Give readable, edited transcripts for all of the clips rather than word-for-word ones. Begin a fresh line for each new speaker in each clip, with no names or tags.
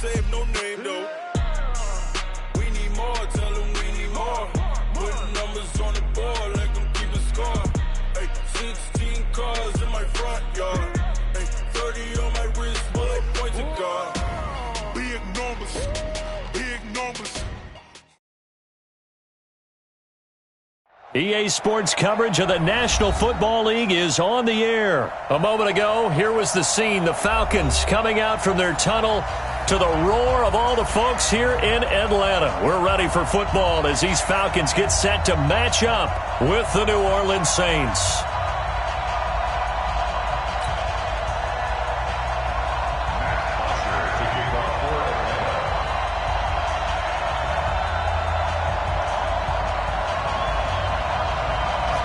save, no name though. We need more, tell them we need more. Putting numbers on the board, like them keep a score. Ay, 16 cars in my front yard. Ay, 30 on my wrist, bullet point to God. Big numbers, big numbers.
EA Sports coverage of the National Football League is on the air. A moment ago, here was the scene. The Falcons coming out from their tunnel to the roar of all the folks here in Atlanta. We're ready for football as these Falcons get set to match up with the New Orleans Saints.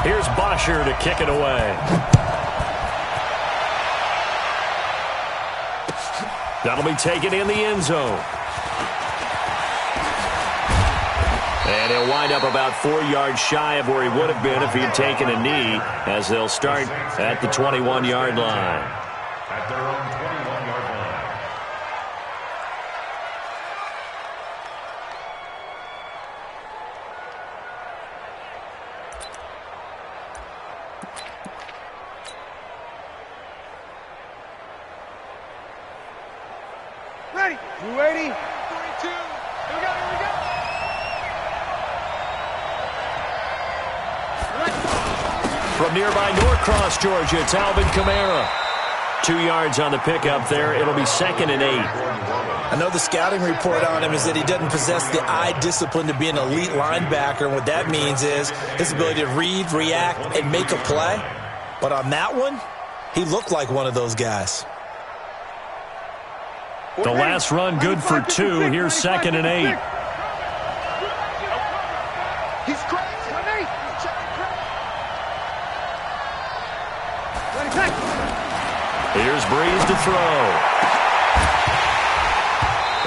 Here's Bosher to kick it away. That'll be taken in the end zone. And he'll wind up about 4 yards shy of where he would have been if he had taken a knee, as they'll start at the 21-yard line.
At their own 21-yard line.
Ready? You ready? 42. Here we go, here we go.
From nearby Norcross, Georgia, it's Alvin Kamara. 2 yards on the pickup there. It'll be 2nd and 8.
I know the scouting report on him is that he doesn't possess the eye discipline to be an elite linebacker. And what that means is his ability to read, react, and make a play. But on that one, he looked like one of those guys.
The last run good for 2. Here's 2nd and 8.
He's crazy.
Here's Breeze to throw.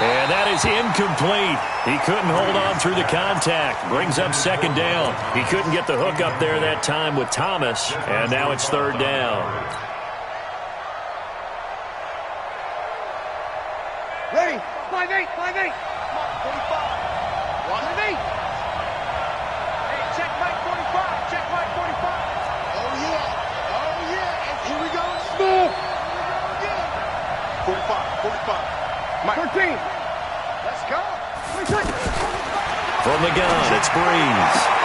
And that is incomplete. He couldn't hold on through the contact. Brings up 2nd down. He couldn't get the hook up there that time with Thomas. And now it's 3rd down.
Ready? 5-8, 5-8. Come on, 45. 5-8. Hey, check Mike 45. Check Mike 45. Oh, yeah. Oh, yeah. And here we go. Smooth. 45, 45. Mike. 13. Let's go. 26.
From the gun, it's Breeze.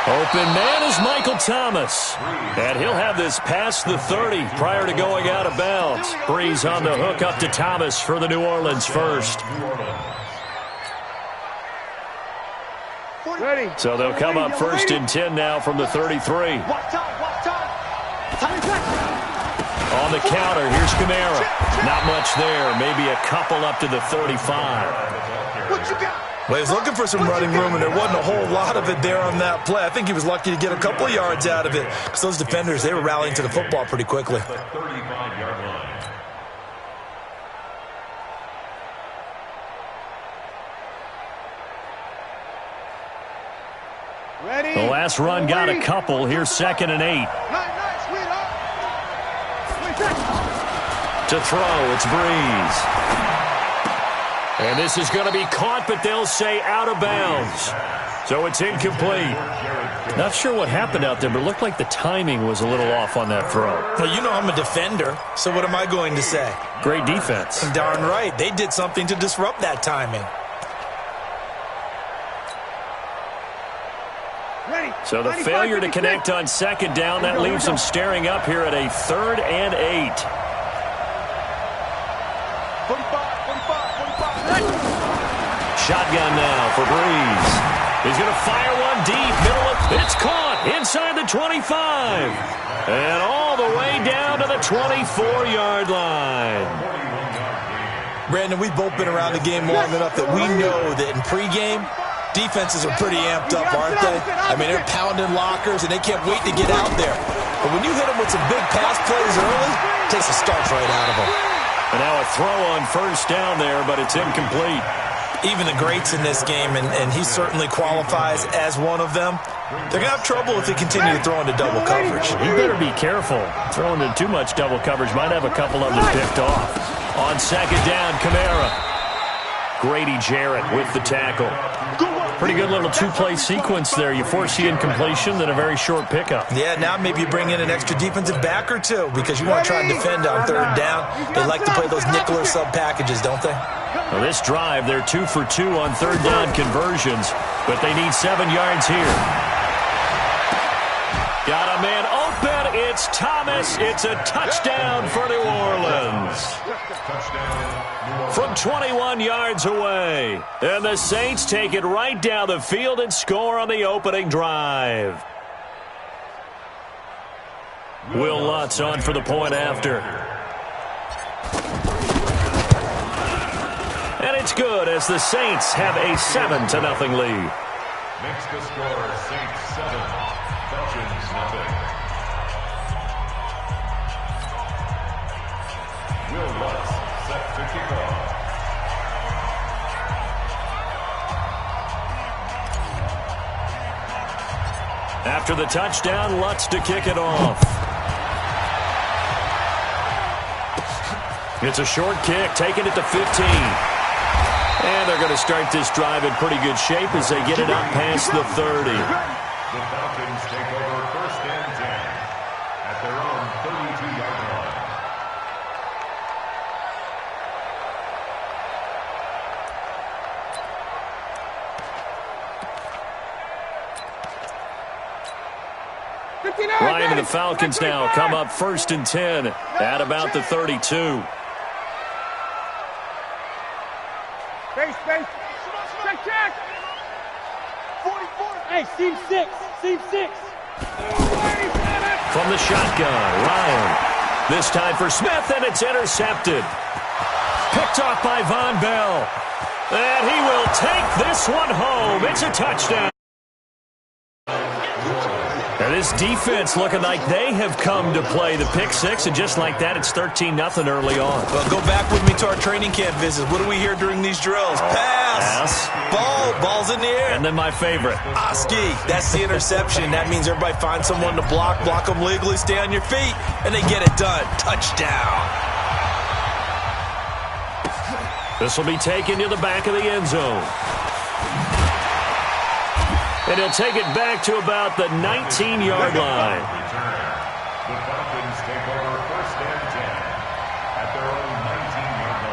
Open man is Michael Thomas. And he'll have this past the 30 prior to going out of bounds. Breeze on the hook up to Thomas for the New Orleans first.
Ready.
So they'll come up 1st and 10 now from the 33.
Walk time.
On the counter, here's Kamara. Not much there. Maybe a couple up to the 35.
What you got?
Well, he was looking for some running room, and there wasn't a whole lot of it there on that play. I think he was lucky to get a couple of yards out of it because those defenders, they were rallying to the football pretty quickly.
The 35-yard line.
Ready.
The last run got a couple. Here's 2nd and 8.
Nice, sweetheart.
To throw, it's Breeze. And this is going to be caught, but they'll say out of bounds. So it's incomplete. Not sure what happened out there, but it looked like the timing was a little off on that throw.
Well, you know I'm a defender, so what am I going to say?
Great defense.
Darn right. They did something to disrupt that timing.
Ready.
So the failure to connect on 2nd down, that leaves them staring up here at a 3rd and 8.
45.
Shotgun now for Breeze. He's going to fire one deep. It's caught inside the 25. And all the way down to the 24-yard line.
Brandon, we've both been around the game long enough that we know that in pregame, defenses are pretty amped up, aren't they? I mean, they're pounding lockers, and they can't wait to get out there. But when you hit them with some big pass plays early, it takes the starch right out of them.
And now a throw on 1st down there, but it's incomplete.
Even the greats in this game, and he certainly qualifies as one of them, they're going to have trouble if they continue to throw into double coverage.
He better be careful. Throwing into too much double coverage might have a couple of them picked off. On 2nd down, Kamara. Grady Jarrett with the tackle. Pretty good little two-play sequence there. You force the incompletion, then a very short pickup.
Yeah, now maybe you bring in an extra defensive back or two because you want to try and defend on third down. They like to play those nickel or sub packages, don't they?
Well, this drive, they're 2 for 2 on third down conversions, but they need 7 yards here. Got a man open. It's Thomas. It's a touchdown for New Orleans. From 21 yards away. And the Saints take it right down the field and score on the opening drive. Will Lutz on for the point after. And it's good as the Saints have a 7-0 lead.
Makes the score Saints 7, Falcons nothing. Will Lutz set to kick off.
After the touchdown, Lutz to kick it off. It's a short kick, taking it to 15. And they're going to start this drive in pretty good shape as they get it up past the 30.
The Falcons take over first and 10 at their own 32-yard line.
Ryan and the Falcons now come up first and 10 at about the 32.
Space. Check. 44. Hey, seam 6.
From the shotgun, Ryan. This time for Smith, and it's intercepted. Picked off by Von Bell. And he will take this one home. It's a touchdown. Now this defense looking like they have come to play the pick six, and just like that, it's 13-0 early on.
Well, go back with me to our training camp visits. What do we hear during these drills? Pass. Ball's in the air.
And then my favorite.
Oski, that's the interception. That means everybody finds someone to block them legally, stay on your feet, and they get it done. Touchdown.
This will be taken to the back of the end zone. And he'll take it back to about the 19-yard line.
The Falcons take over first and 10 at their own 19-yard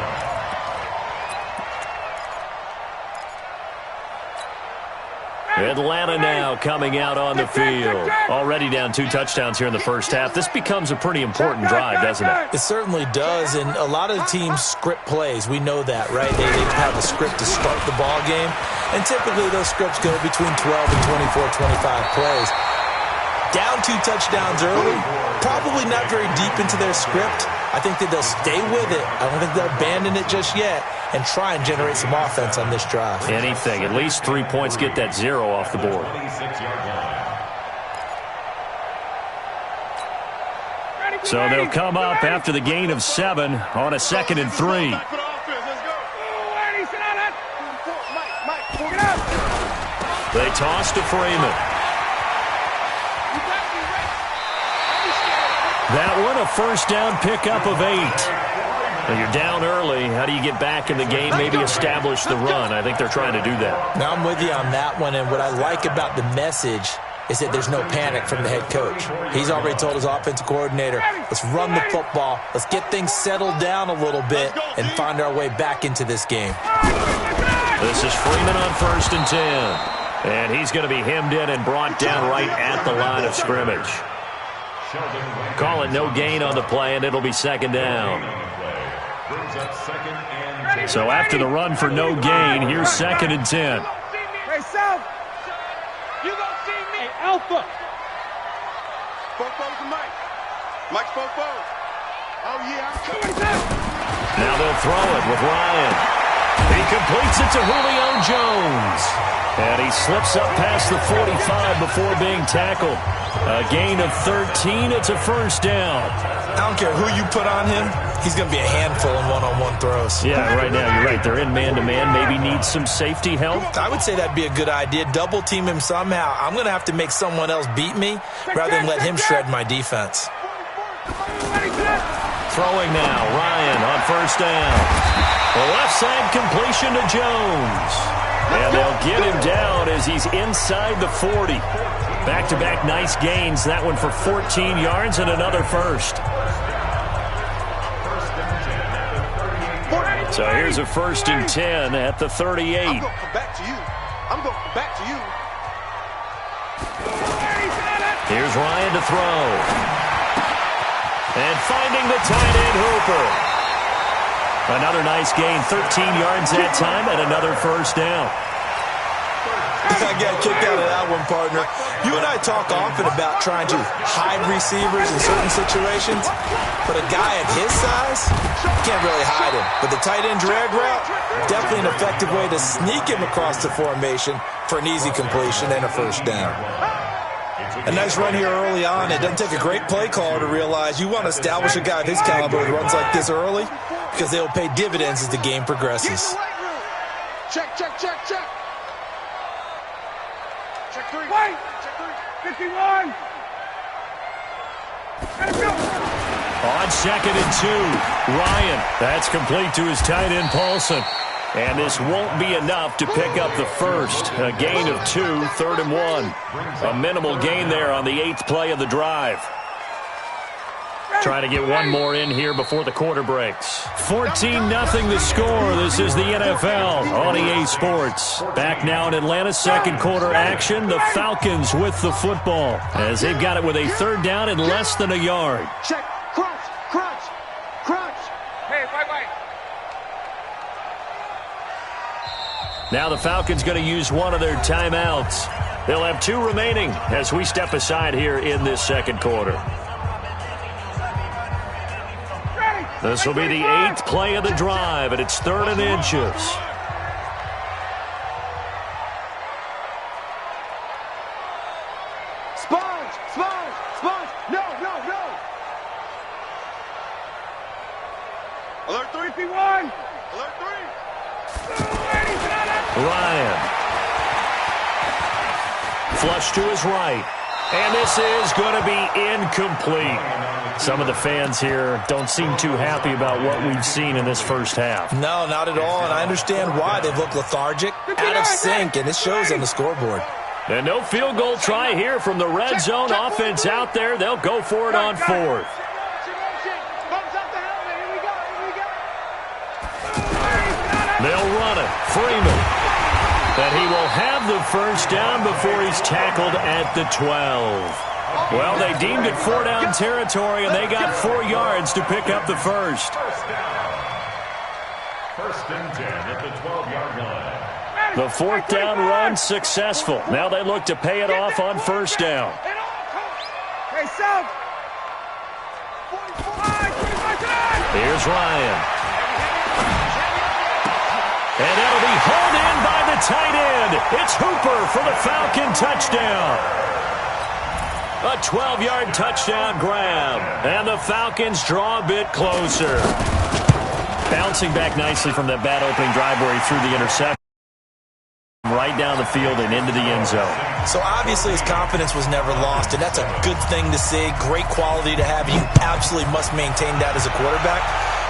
line.
Atlanta now coming out on the field. Already down 2 touchdowns here in the first half. This becomes a pretty important drive, doesn't it?
It certainly does, and a lot of the teams script plays. We know that, right? They have a script to start the ball game, and typically those scripts go between 12 and 24, 25 plays. Down 2 touchdowns early, probably not very deep into their script. I think that they'll stay with it. I don't think they'll abandon it just yet and try and generate some offense on this drive.
Anything. At least 3 points, get that 0 off the board.
26-yard line.
So they'll come up after the gain of 7 on a 2nd and 3. They toss to Freeman. That one, a first down pickup of 8. When you're down early, how do you get back in the game, maybe establish the run? I think they're trying to do that.
Now I'm with you on that one, and what I like about the message is that there's no panic from the head coach. He's already told his offensive coordinator, let's run the football, let's get things settled down a little bit and find our way back into this game.
This is Freeman on first and 10. And he's going to be hemmed in and brought down right at the line of scrimmage. Call it no gain on the play, and it'll be 2nd down. So after the run for no gain, here's 2nd and 10.
Hey, South. You don't see me. Hey, Alpha. Fofo's and Mike. Mike's Fofo. Oh, yeah, I'm coming down.
Now they'll throw it with Ryan. He completes it to Julio Jones. And he slips up past the 45 before being tackled. A gain of 13. It's a first down.
I don't care who you put on him. He's going to be a handful in one-on-one throws.
Yeah, right now you're right. They're in man-to-man. Maybe need some safety help.
I would say that'd be a good idea. Double team him somehow. I'm going to have to make someone else beat me rather than let him shred my defense.
Throwing now. Ryan on first down. The left side completion to Jones. And they'll get him down as he's inside the 40. Back-to-back nice gains. That one for 14 yards and another first. So here's a 1st and 10 at the 38.
I'm going to come back to you. I'm going to come back to you.
Here's Ryan to throw. And finding the tight end Hooper. Another nice gain, 13 yards that time, and another first down.
I got kicked out of that one, partner. You and I talk often about trying to hide receivers in certain situations, but a guy at his size, can't really hide him. But the tight end drag route, definitely an effective way to sneak him across the formation for an easy completion and a first down. A nice run here early on. It doesn't take a great play caller to realize you want to establish a guy of his caliber with runs like this early because they'll pay dividends as the game progresses.
Check, check, check, check. Check 3. Wait. Check 3. 51.
On 2nd and 2, Ryan. That's complete to his tight end, Paulson. And this won't be enough to pick up the first. A gain of 2, 3rd and 1. A minimal gain there on the 8th play of the drive. Trying to get one more in here before the quarter breaks. 14-0 the score. This is the NFL on EA Sports. Back now in Atlanta, 2nd quarter action. The Falcons with the football as they've got it with a 3rd down and less than a yard.
Check. Crunch. Crunch. Crunch. Hey, bye-bye.
Now the Falcons going to use one of their timeouts. They'll have 2 remaining as we step aside here in this 2nd quarter. This will be the 8th play of the drive, and it's 3rd and inches.
Sponge. No. Alert 3. Alert 3.
Ryan. Flush to his right. And this is going to be incomplete. Some of the fans here don't seem too happy about what we've seen in this first half.
No, not at all, and I understand why. They've looked lethargic, out of sync, and it shows on the scoreboard.
And no field goal try here from the red zone. Offense out there. They'll go for it on 4th. They'll run it. Freeman. And he will have the first down before he's tackled at the 12. Well, they deemed it 4-down territory, and they got 4 yards to pick up the first.
1st and 10 at the 12-yard line.
The 4th down run successful. Now they look to pay it off on 1st down.
Hey, South.
Here's Ryan. And that'll be hauled in by the tight end. It's Hooper for the Falcon touchdown. A 12-yard touchdown grab. And the Falcons draw a bit closer. Bouncing back nicely from that bad opening drive where he threw the interception. Right down the field and into the end zone.
So obviously his confidence was never lost, and that's a good thing to see. Great quality to have. You absolutely must maintain that as a quarterback.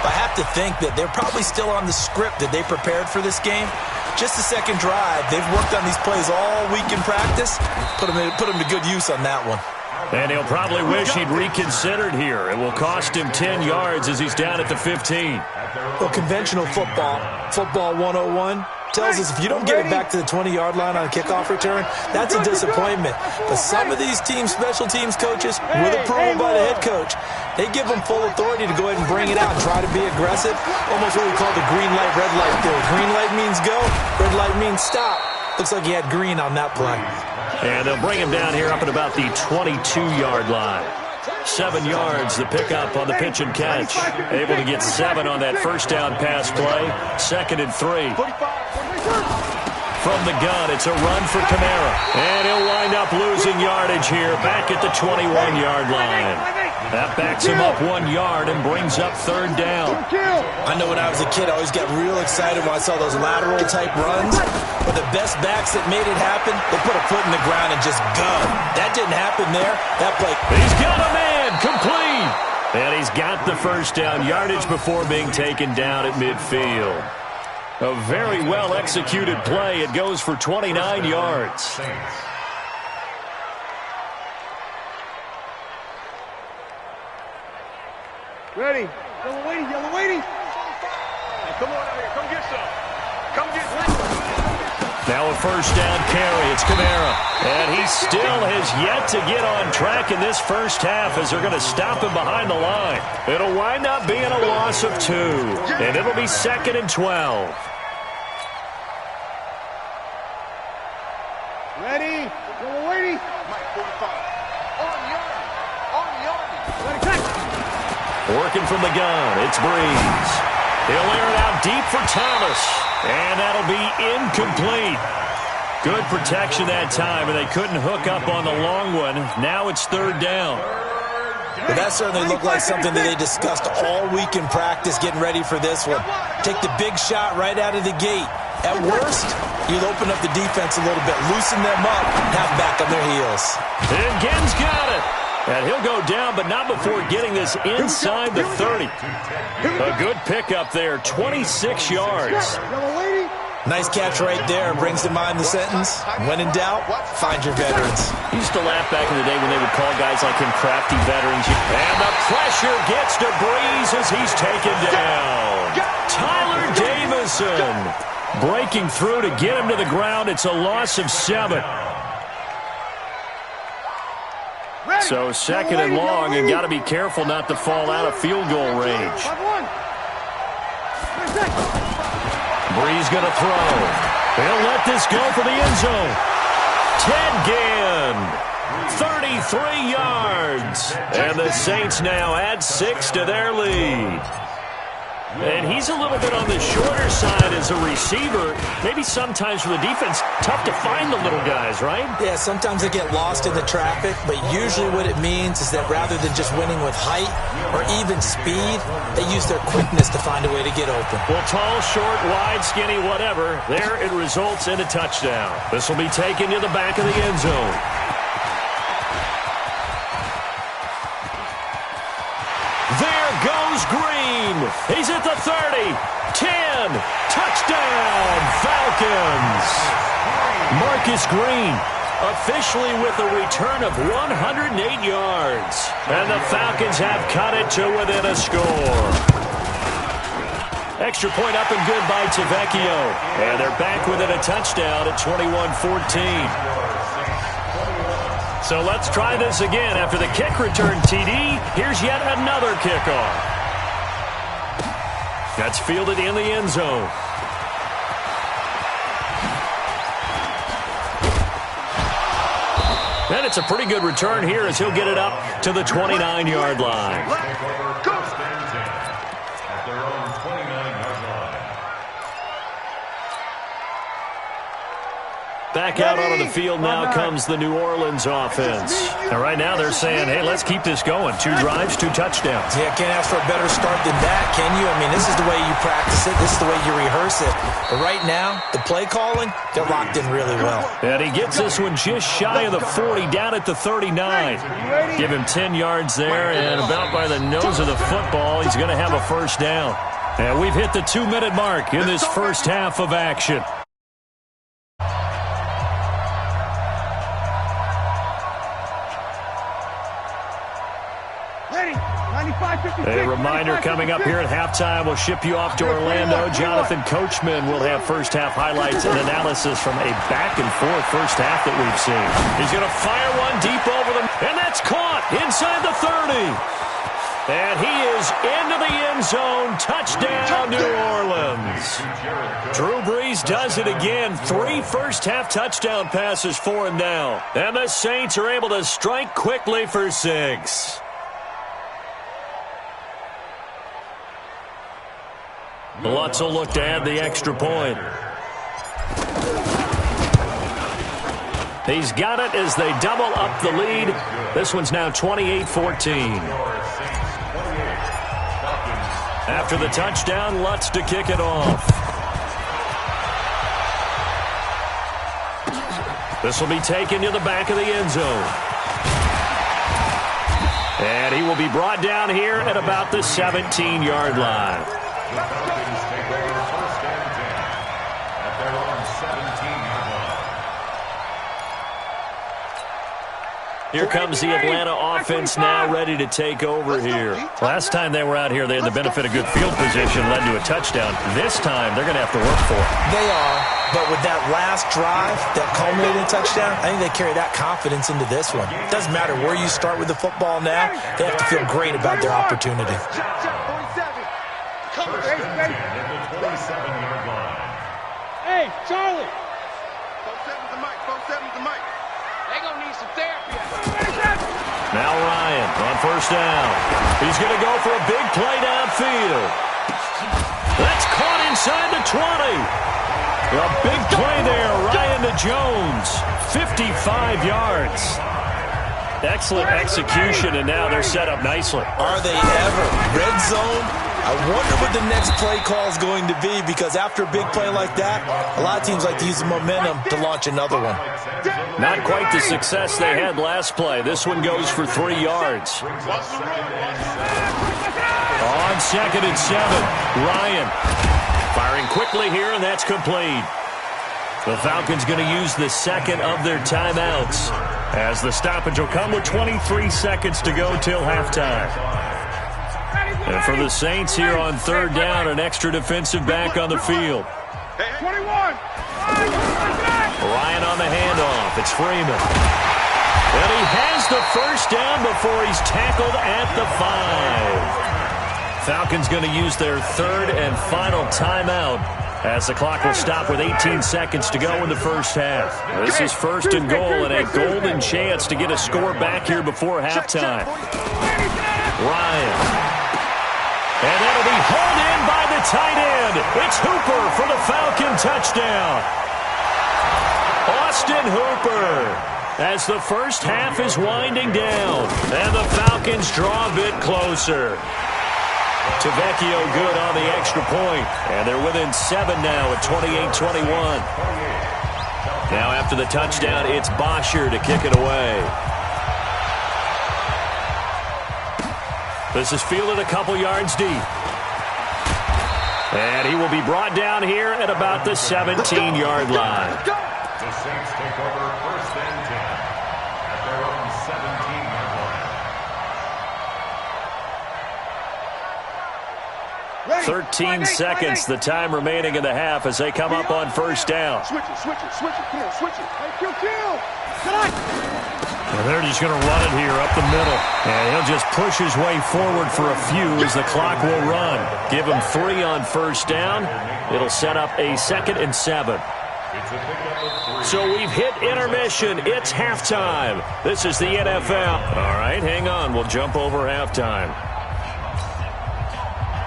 I have to think that they're probably still on the script that they prepared for this game. Just the 2nd drive. They've worked on these plays all week in practice. Put them to good use on that one.
And he'll probably wish he'd reconsidered here. It will cost him 10 yards as he's down at the 15.
Well, conventional football 101, tells us if you don't get it back to the 20-yard line on a kickoff return, that's a disappointment. But some of these special teams coaches, with approval by the head coach, they give them full authority to go ahead and bring it out and try to be aggressive. Almost what we call the green light, red light theory. Green light means go, red light means stop. Looks like he had green on that play.
And they'll bring him down here up at about the 22-yard line. 7 yards, the pickup on the pitch and catch. Able to get 7 on that first down pass play. 2nd and 3. From the gun, it's a run for Kamara. And he'll wind up losing yardage here back at the 21-yard line. That backs him up 1 yard and brings up 3rd down.
I know when I was a kid, I always got real excited when I saw those lateral-type runs. But the best backs that made it happen, they put a foot in the ground and just go. That didn't happen there. That play.
He's got a man. Complete. And he's got the first down, yardage before being taken down at midfield. A very well-executed play. It goes for 29 yards.
Ready. Yellow waiting, yellow waiting. Hey, come on out here. Come get some. Come get some.
Now a first down carry. It's Kamara. And he still has yet to get on track in this first half as they're going to stop him behind the line. It'll wind up being a loss of 2. And it'll be 2nd and 12.
Ready. Yellow waiting. Mike 45. On the army. On the army. Ready, cut.
Working from the gun. It's Breeze. He'll air it out deep for Thomas. And that'll be incomplete. Good protection that time, and they couldn't hook up on the long one. Now it's 3rd down.
But that certainly looked like something that they discussed all week in practice, getting ready for this one. Take the big shot right out of the gate. At worst, you'll open up the defense a little bit, loosen them up, have back on their heels.
And Ginn's got it. And he'll go down, but not before getting this inside the 30. A good pickup there, 26 yards.
Nice catch right there. Brings to mind the sentence, when in doubt, find your veterans.
He used to laugh back in the day when they would call guys like him crafty veterans. And the pressure gets to Breeze as he's taken down. Tyler Davison breaking through to get him to the ground. It's a loss of 7. So 2nd and long, and got to be careful not to fall out of field goal range. Breeze going to throw. He'll let this go for the end zone. Ted Ginn, 33 yards. And the Saints now add 6 to their lead. And he's a little bit on the shorter side as a receiver. Maybe sometimes for the defense, tough to find the little guys, right?
Yeah, sometimes they get lost in the traffic, but usually what it means is that rather than just winning with height or even speed, they use their quickness to find a way to get open.
Well, tall, short, wide, skinny, whatever, there it results in a touchdown. This will be taken to the back of the end zone. There goes Green. He's at the 30. 10. Touchdown, Falcons. Marcus Green officially with a return of 108 yards. And the Falcons have cut it to within a score. Extra point up and good by Tavecchio. And they're back within a touchdown at 21-14. So let's try this again. After the kick return TD, here's yet another kickoff. That's fielded in the end zone. And it's a pretty good return here as he'll get it up to the 29-yard line. Back out onto the field now comes the New Orleans offense. And right now they're saying, hey, let's keep this going. 2 drives, 2 touchdowns.
Yeah, can't ask for a better start than that, can you? I mean, this is the way you practice it. This is the way you rehearse it. But right now, the play calling, they're locked in really well.
And he gets this one just shy of the 40, down at the 39. Give him 10 yards there, and about by the nose of the football, he's going to have a first down. And we've hit the 2-minute mark in this first half of action. A reminder coming up here at halftime. We'll ship you off to Orlando. Jonathan Coachman will have first-half highlights and analysis from a back-and-forth first half that we've seen. He's going to fire one deep over them, and that's caught inside the 30. And he is into the end zone. Touchdown, New Orleans. Drew Brees does it again. 3 first-half touchdown passes for him now. And the Saints are able to strike quickly for 6. Lutz will look to add the extra point. He's got it as they double up the lead. This one's now 28-14. After the touchdown, Lutz to kick it off. This will be taken to the back of the end zone. And he will be brought down here at about the 17-yard line.
The Falcons take over first and 10 at their own 17-yard line.
Here comes the Atlanta offense now ready to take over here. Last time they were out here, they had the benefit of good field position, led to a touchdown. This time, they're going to have to work for it.
They are, but with that last drive, that culminating touchdown, I think they carry that confidence into this one. It doesn't matter where you start with the football now. They have to feel great about their opportunity.
First and 10 at the 27-yard line.
Hey, Charlie. 4-7's the mic. 4-7's the mic. They're going to need some therapy.
Now Ryan on first down. He's going to go for a big play downfield. That's caught inside the 20. A big play there, Ryan to Jones. 55 yards. Excellent execution, and now they're set up nicely.
Are they ever? Red zone? I wonder what the next play call is going to be, because after a big play like that, a lot of teams like to use the momentum to launch another one.
Not quite the success they had last play. This one goes for 3 yards. On second and 7, Ryan firing quickly here, and that's complete. The Falcons going to use the second of their timeouts, as the stoppage will come with 23 seconds to go till halftime. And for the Saints here on third down, an extra defensive back on the field.
21.
Ryan on the handoff. It's Freeman. And he has the first down before he's tackled at the 5. Falcons going to use their third and final timeout, as the clock will stop with 18 seconds to go in the first half. This is first and goal, and a golden chance to get a score back here before halftime. Ryan. And that'll be hauled in by the tight end. It's Hooper for the Falcon touchdown. Austin Hooper, as the first half is winding down, and the Falcons draw a bit closer. Tavecchio good on the extra point, and they're within 7 now at 28-21. Now after the touchdown, it's Bosher to kick it away. This is fielded a couple yards deep. And he will be brought down here at about the 17-yard line.
The Saints take over first and 10 at their own 17-yard line.
13 seconds, the time remaining in the half as they come up on first down.
Switch it. Come here, switch it. Hey, kill.
And they're just going to run it here up the middle. And he'll just push his way forward for a few as the clock will run. Give him 3 on first down. It'll set up a 2nd and 7. So we've hit intermission. It's halftime. This is the NFL. All right, hang on. We'll jump over halftime.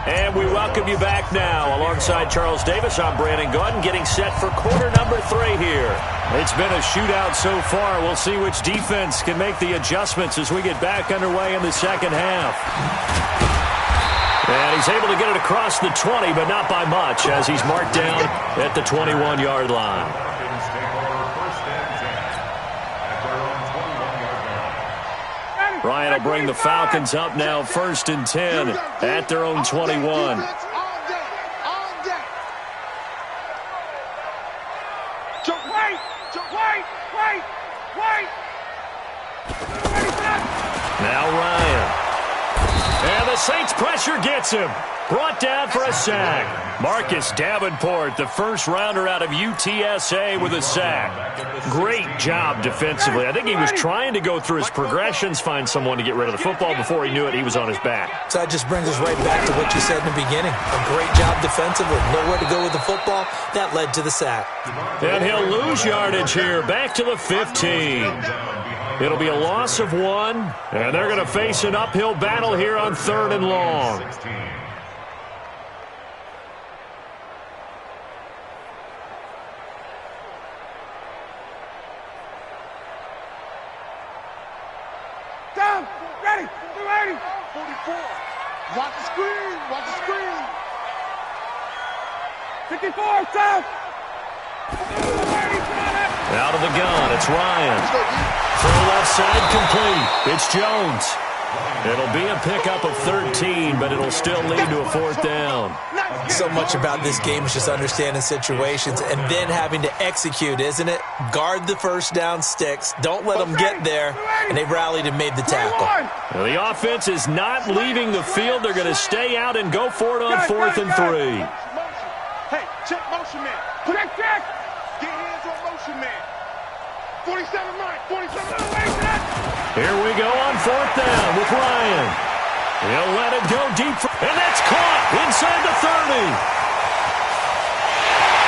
And we welcome you back now. Alongside Charles Davis, I'm Brandon Gordon, getting set for quarter number 3 here. It's been a shootout so far. We'll see which defense can make the adjustments as we get back underway in the second half. And he's able to get it across the 20, but not by much, as he's marked down at the 21-yard line. Ryan will bring the Falcons up now first and 10 at their own 21. Now Ryan. And the Saints pressure gets him. Brought down for a sack. Marcus Davenport, the first rounder out of UTSA, with a sack. Great job defensively. I think he was trying to go through his progressions, find someone to get rid of the football. Before he knew it, he was on his back.
So that just brings us right back to what you said in the beginning. A great job defensively. Nowhere to go with the football. That led to the sack.
And he'll lose yardage here. Back to the 15. It'll be a loss of 1, and they're going to face an uphill battle here on 3rd and long.
Down, ready, 280, 44. Watch the screen. 54, down.
Out of the gun, it's Ryan. Throw left side complete. It's Jones. It'll be a pickup of 13, but it'll still lead to a 4th down.
So much about this game is just understanding situations and then having to execute, isn't it? Guard the first down sticks. Don't let them get there. And they rallied and made the tackle.
Well, the offense is not leaving the field. They're going to stay out and go for it on 4th and 3.
Hey, check motion man. Check. Get hands on motion man. 47-9. 47-9.
Here we go on 4th down with Ryan. He'll let it go deep, and that's caught inside the 30.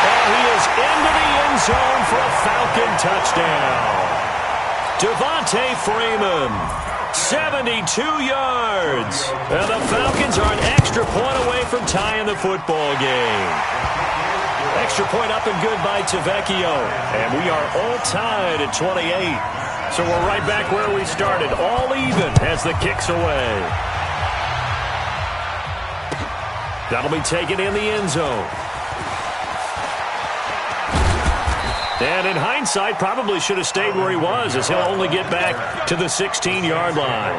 And he is into the end zone for a Falcon touchdown. Devontae Freeman, 72 yards. And the Falcons are an extra point away from tying the football game. Extra point up and good by Tavecchio. And we are all tied at 28. So we're right back where we started, all even as the kick's away. That'll be taken in the end zone. And in hindsight, probably should have stayed where he was, as he'll only get back to the 16-yard line.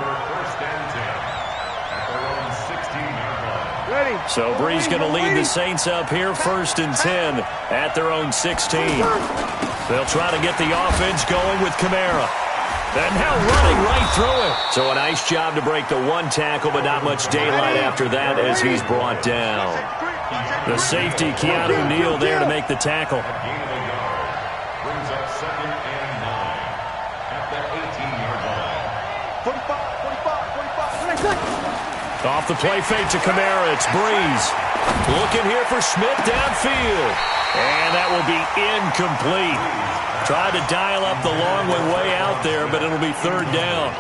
So Bree's going to lead the Saints up here, 1st and 10 at their own 16. They'll try to get the offense going with Kamara. And now running right through it. So a nice job to break the one tackle, but not much daylight after that as he's brought down. The safety, Keanu Neal, there to make the tackle.
Brings up 2nd and 9 at the 18-yard line.
45.
Off the play fake to Kamara, it's Breeze. Looking here for Smith downfield. And that will be incomplete. Tried to dial up the long one way out there, but it'll be 3rd down.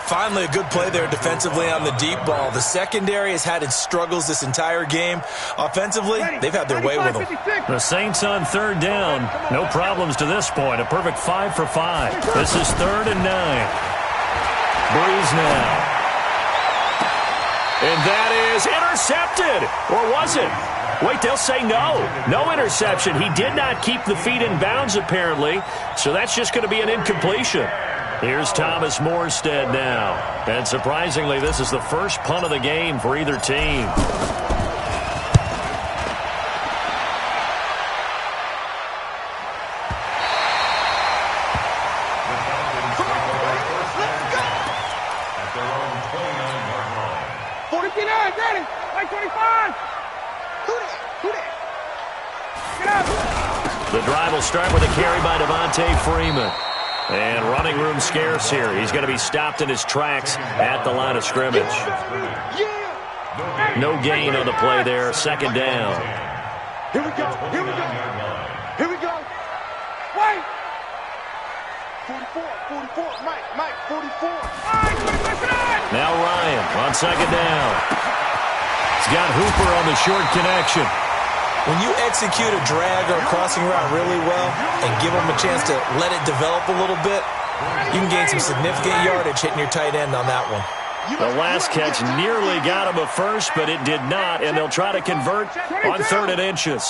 Finally, a good play there defensively on the deep ball. The secondary has had its struggles this entire game. Offensively, they've had their way with them.
The Saints on 3rd down. No problems to this point. A perfect 5 for 5. This is 3rd and 9. Breeze now. And that is intercepted. Or was it? Wait, they'll say no. No interception. He did not keep the feet in bounds, apparently. So that's just going to be an incompletion. Here's Thomas Morstead now. And surprisingly, this is the first punt of the game for either team.
The Falcons take over 1st and 10 at their own 29-yard line.
49, ready. Like 25. Who that? Get up.
The drive will start with a carry by Devontae Freeman. And running room scarce here. He's going to be stopped in his tracks at the line of scrimmage. No gain on the play there. 2nd down.
Here we go. Wait. 44. Mike, 44.
Now Ryan on 2nd down. He's got Hooper on the short connection.
When you execute a drag or a crossing route really well and give them a chance to let it develop a little bit, you can gain some significant yardage hitting your tight end on that one.
The last catch nearly got him a first, but it did not, and they'll try to convert on 3rd and inches.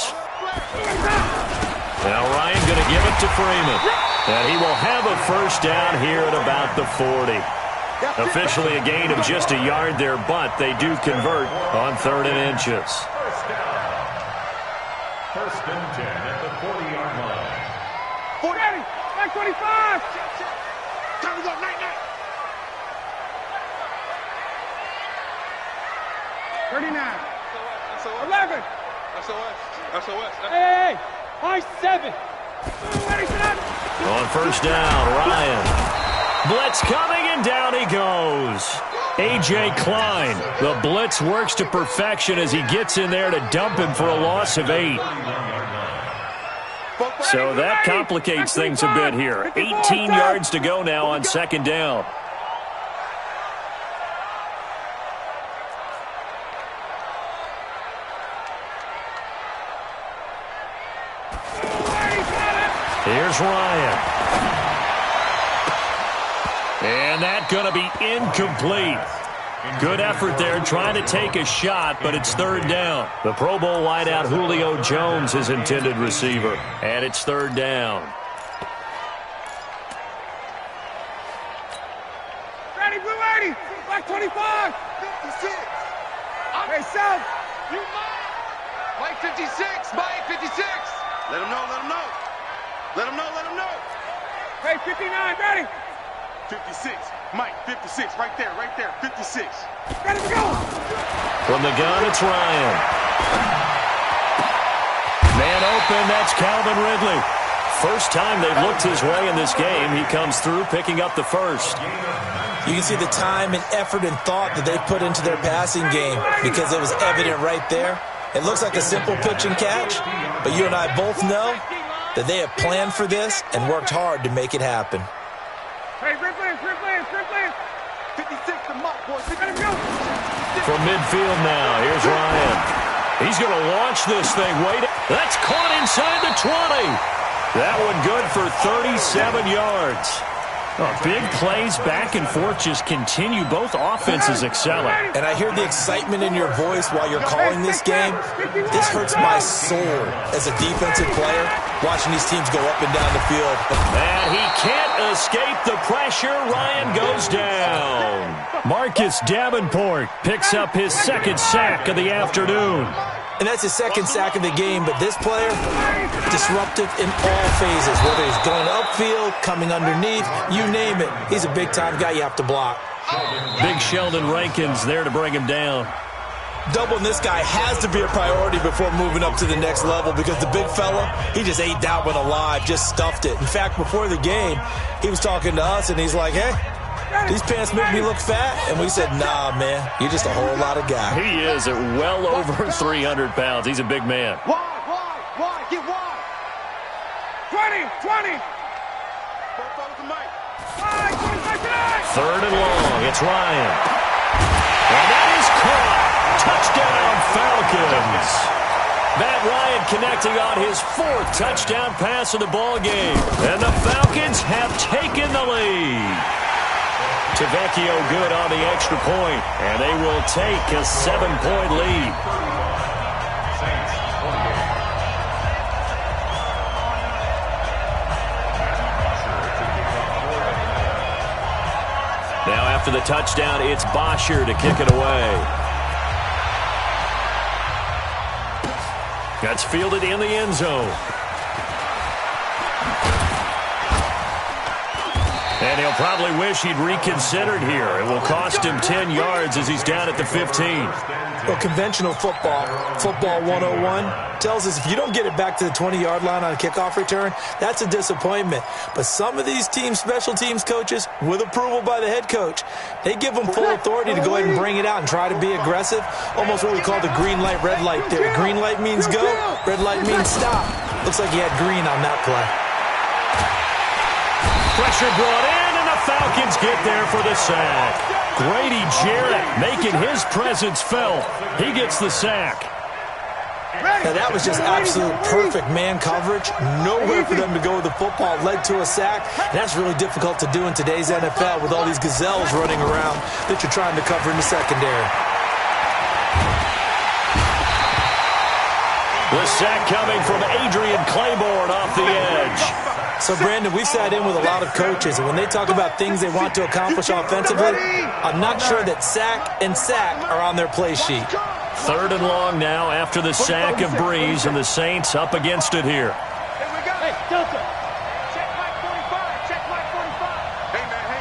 Now Ryan going to give it to Freeman, and he will have a first down here at about the 40. Officially a gain of just a yard there, but they do convert on 3rd and inches.
1st and 10 at the 40-yard line.
40, like 25. Time to go, night. 39. 11. SOS. Hey, I-7.
On 1st down, Ryan. Blitz coming, and down he goes. A.J. Klein. The blitz works to perfection as he gets in there to dump him for a loss of 8. So that complicates things a bit here. 18 yards to go now on 2nd down. Here's Ryan. And that's going to be incomplete. Good effort there trying to take a shot, but it's 3rd down. The Pro Bowl wideout Julio Jones, his intended receiver. And it's 3rd down.
Ready, blue 80. Black 25. 25. 56. Hey, Sam. You Mike 56. Mike 56.
Let him know, let him know. Let him know, let him know.
Hey, 59, ready.
56. Mike, 56. Right there, 56.
Ready to go.
From the gun, it's Ryan. Man open, that's Calvin Ridley. First time they've looked his way in this game. He comes through, picking up the first.
You can see the time and effort and thought that they put into their passing game because it was evident right there. It looks like a simple pitch and catch, but you and I both know that they have planned for this and worked hard to make it happen.
Hey, sprint plans. 56 to Mike, boys. Let him go.
From midfield now, here's Ryan. He's going to launch this thing. Wait, that's caught inside the 20. That one good for 37 yards. Oh, big plays back and forth just continue. Both offenses excelling.
And I hear the excitement in your voice while you're calling this game. This hurts my soul as a defensive player, watching these teams go up and down the field.
And he can't escape the pressure. Ryan goes down. Marcus Davenport picks up his second sack of the afternoon.
And that's his second sack of the game, but this player, disruptive in all phases, whether he's going upfield, coming underneath, you name it. He's a big-time guy you have to block.
Big Sheldon Rankins there to bring him down.
Doubling this guy has to be a priority before moving up to the next level because the big fella, he just ate that one alive, just stuffed it. In fact, before the game, he was talking to us, and he's like, hey, these pants make me look fat. And we said, nah, man, you're just a whole lot of guy.
He is at well over 300 pounds. He's a big man.
Wide, get wide. 20.
Third and long, it's Ryan. And that is caught. Touchdown, Falcons. Matt Ryan connecting on his fourth touchdown pass of the ball game. And the Falcons have taken the lead. Tavecchio good on the extra point, and they will take a 7-point lead. Now after the touchdown, it's Bosher to kick it away. That's fielded in the end zone. And he'll probably wish he'd reconsidered here. It will cost him 10 yards as he's down at the 15.
Well, conventional football 101, tells us if you don't get it back to the 20-yard line on a kickoff return, that's a disappointment. But some of these teams, special teams coaches, with approval by the head coach, they give them full authority to go ahead and bring it out and try to be aggressive. Almost what we call the green light, red light there. Green light means go, red light means stop. Looks like he had green on that play.
Pressure brought in, and the Falcons get there for the sack. Grady Jarrett making his presence felt. He gets the sack.
Now that was just absolute perfect man coverage. Nowhere for them to go with the football. Led to a sack. And that's really difficult to do in today's NFL with all these gazelles running around that you're trying to cover in the secondary.
The sack coming from Adrian Claiborne off the edge.
So, Brandon, we've sat in with a lot of coaches, and when they talk about things they want to accomplish offensively, I'm not sure that sack and sack are on their play sheet.
Third and long now after the sack of Breeze, and the Saints up against it here.
Hey, Delta. Check Mike 45. Hey, man.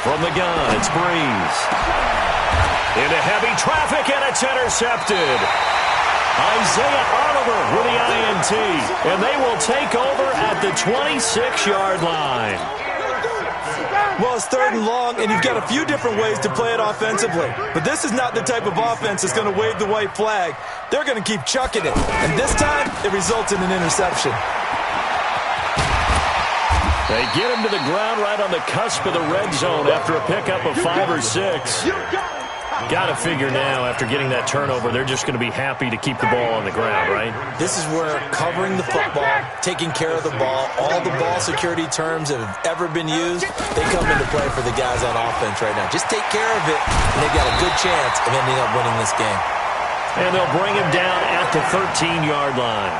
From the gun, it's Breeze. Into heavy traffic, and it's intercepted. Isaiah Oliver with the INT, and they will take over at the 26-yard line.
Well, it's third and long, and you've got a few different ways to play it offensively. But this is not the type of offense that's going to wave the white flag. They're going to keep chucking it. And this time, it results in an interception.
They get him to the ground right on the cusp of the red zone after a pickup of 5 or 6. Got to figure now, after getting that turnover, they're just going to be happy to keep the ball on the ground, right?
This is where covering the football, taking care of the ball, all the ball security terms that have ever been used, they come into play for the guys on offense right now. Just take care of it, and they've got a good chance of ending up winning this game.
And they'll bring him down at the 13-yard line.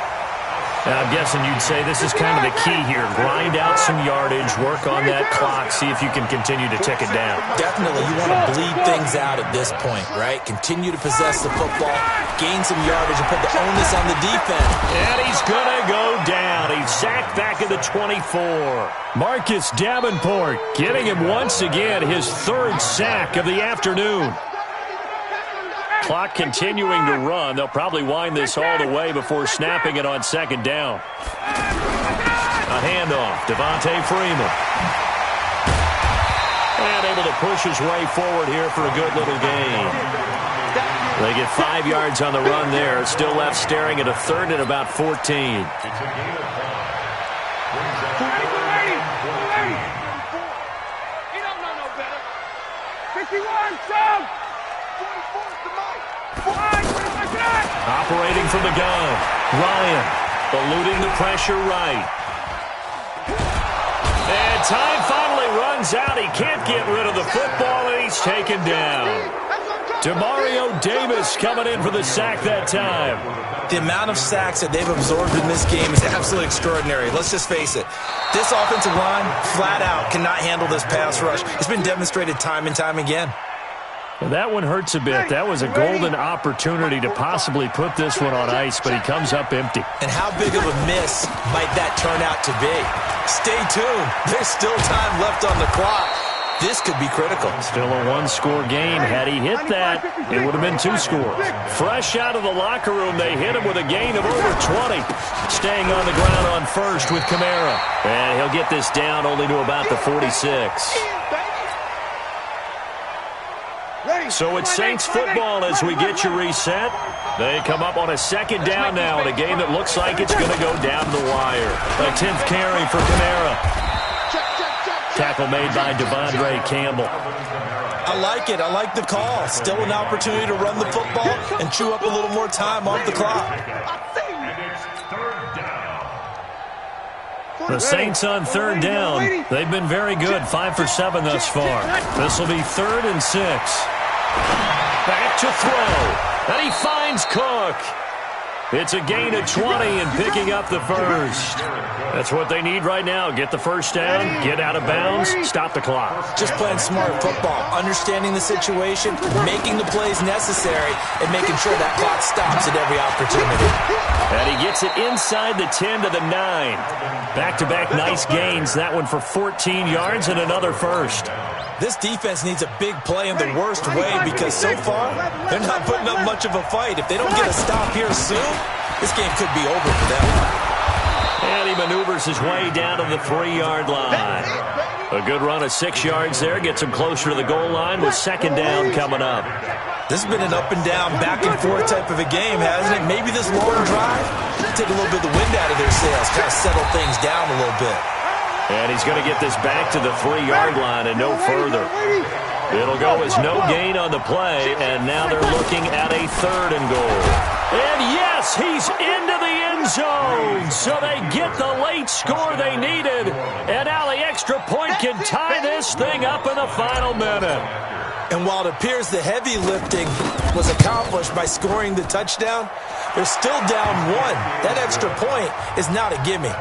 I'm guessing you'd say this is kind of the key here. Grind out some yardage, work on that clock, see if you can continue to tick it down.
Definitely. You want to bleed things out at this point, right? Continue to possess the football, gain some yardage, and put the onus on the defense.
And he's going to go down. He's sacked back at the 24. Marcus Davenport getting him once again, his third sack of the afternoon. Clock continuing to run. They'll probably wind this all the way before snapping it on second down. A handoff. Devontae Freeman. And able to push his way forward here for a good little gain. They get 5 yards on the run there. Still left staring at a third and about 14.
It's a gain of 5. Brings up 14.
He don't know no better. 51, Sam! 44 to Mike.
Operating from the gun. Ryan eluding the pressure right. And time finally runs out. He can't get rid of the football, and he's taken down. Demario Davis coming in for the sack that time.
The amount of sacks that they've absorbed in this game is absolutely extraordinary. Let's just face it. This offensive line, flat out, cannot handle this pass rush. It's been demonstrated time and time again.
Well, that one hurts a bit. That was a golden opportunity to possibly put this one on ice, but he comes up empty.
And how big of a miss might that turn out to be? Stay tuned. There's still time left on the clock. This could be critical.
Still a one-score game. Had he hit that, it would have been 2 scores. Fresh out of the locker room, they hit him with a gain of over 20. Staying on the ground on first with Kamara. And he'll get this down only to about the 46. So it's Saints football as we get you reset. They come up on a second down now in a game that looks like it's going to go down the wire. A 10th carry for Kamara. Tackle made by Devondre Campbell.
I like it. I like the call. Still an opportunity to run the football and chew up a little more time off the clock.
And it's third down.
The Saints on third down. They've been very good. 5 for 7 thus far. This will be 3rd and 6. Back to throw. And he finds Cook. It's a gain of 20 and picking up the first. That's what they need right now. Get the first down, get out of bounds, stop the clock.
Just playing smart football, understanding the situation, making the plays necessary, and making sure that clock stops at every opportunity.
And he gets it inside the 10 to the 9. Back-to-back nice gains. That one for 14 yards and another first.
This defense needs a big play in the worst way because so far, they're not putting up much of a fight. If they don't get a stop here soon, this game could be over for them.
And he maneuvers his way down to the 3-yard line. A good run of 6 yards there. Gets him closer to the goal line with second down coming up.
This has been an up-and-down, back-and-forth type of a game, hasn't it? Maybe this long drive take a little bit of the wind out of their sails, kind of settle things down a little bit.
And he's going to get this back to the 3-yard line and no further. It'll go as no gain on the play, and now they're looking at a 3rd and goal. And yes, he's into the end zone. So they get the late score they needed. And now the extra point can tie this thing up in the final minute.
And while it appears the heavy lifting was accomplished by scoring the touchdown, they're still down 1. That extra point is not a gimme.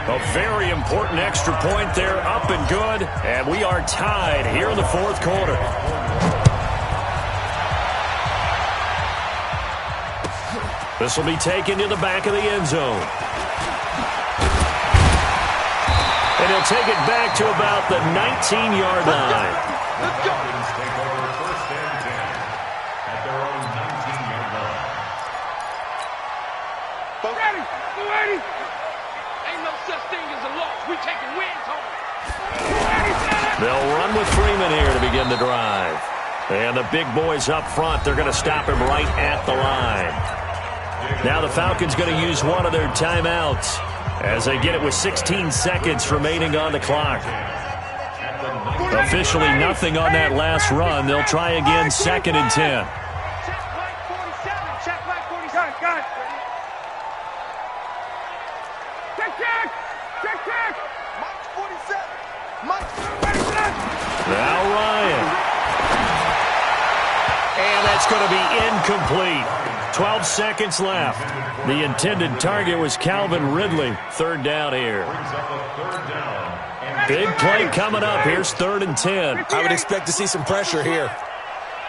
A very important extra point there, up and good. And we are tied here in the 4th quarter. This will be taken to the back of the end zone. And he'll take it back to about the 19-yard line.
Let's go. Take over 1st and 10 at their own 19-yard line.
Ready. Ain't no such thing as a loss. We taking wins home.
They'll run with Freeman here to begin the drive. And the big boys up front, they're going to stop him right at the line. Now the Falcons going to use one of their timeouts as they get it with 16 seconds remaining on the clock. Officially nothing on that last run. They'll try again 2nd and 10.
Check Mike 47. Check Mike 47. Got it. Check. Mike 47. Mike 47.
Now Ryan. And that's going to be incomplete. 12 seconds left. The intended target was Calvin Ridley. Third down here. Big play coming up. Here's 3rd and 10.
I would expect to see some pressure here.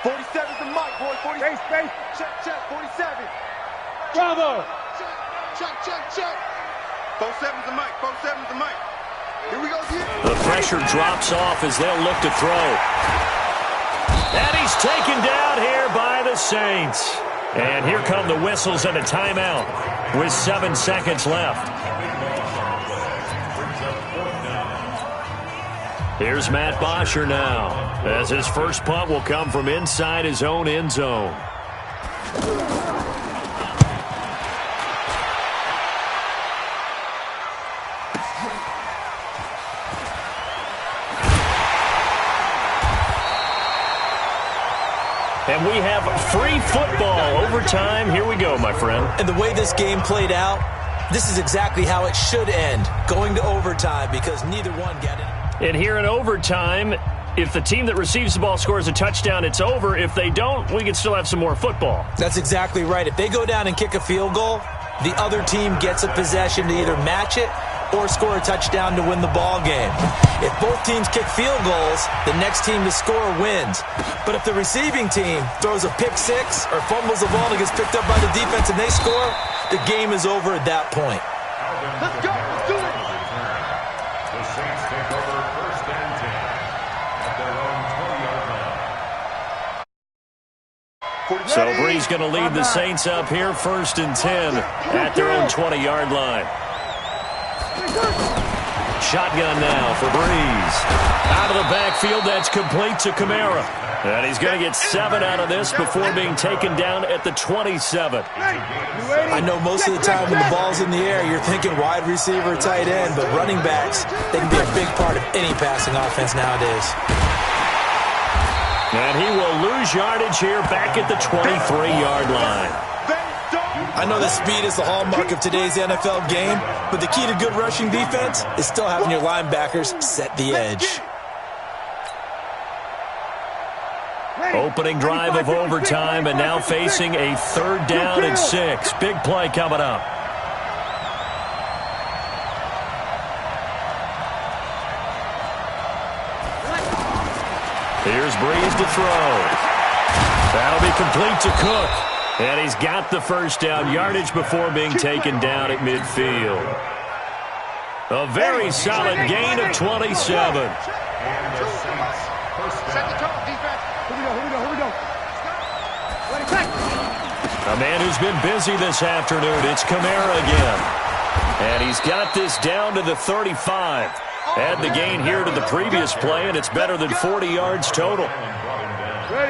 47's the mic, boy. 40. Space. Check. 47. Bravo. Check. 47's the mic. 47's the mic. Here we go again.
The pressure drops off as they'll look to throw. And he's taken down here by the Saints. And here come the whistles and a timeout with 7 seconds left. Here's Matt Bosher now, as his first punt will come from inside his own end zone. And we have free football overtime. Here we go, my friend.
And the way this game played out, this is exactly how it should end, going to overtime, because neither one got it.
And here in overtime, if the team that receives the ball scores a touchdown, it's over. If they don't, we can still have some more football.
That's exactly right. If they go down and kick a field goal, the other team gets a possession to either match it or score a touchdown to win the ball game. If both teams kick field goals, the next team to score wins. But if the receiving team throws a pick six or fumbles the ball and gets picked up by the defense and they score, the game is over at that point.
Let's go. Let's do it.
The Saints take over 1st and 10 at their own 20-yard line.
So Brees going to lead the Saints up here, 1st and 10 at their own 20-yard line. Shotgun now for Brees. Out of the backfield, that's complete to Kamara. And he's going to get 7 out of this before being taken down at the 27.
I know most of the time when the ball's in the air, you're thinking wide receiver, tight end, but running backs, they can be a big part of any passing offense nowadays.
And he will lose yardage here back at the 23-yard line.
I know that speed is the hallmark of today's NFL game, but the key to good rushing defense is still having your linebackers set the edge.
Opening drive of overtime and now facing a 3rd down and 6. Big play coming up. Here's Brees to throw. That'll be complete to Cook. And he's got the 1st down yardage before being taken down at midfield. A very solid gain of 27.
Set the tone, defense. Here we go.
A man who's been busy this afternoon. It's Kamara again. And he's got this down to the 35. Add the gain here to the previous play, and it's better than 40 yards total.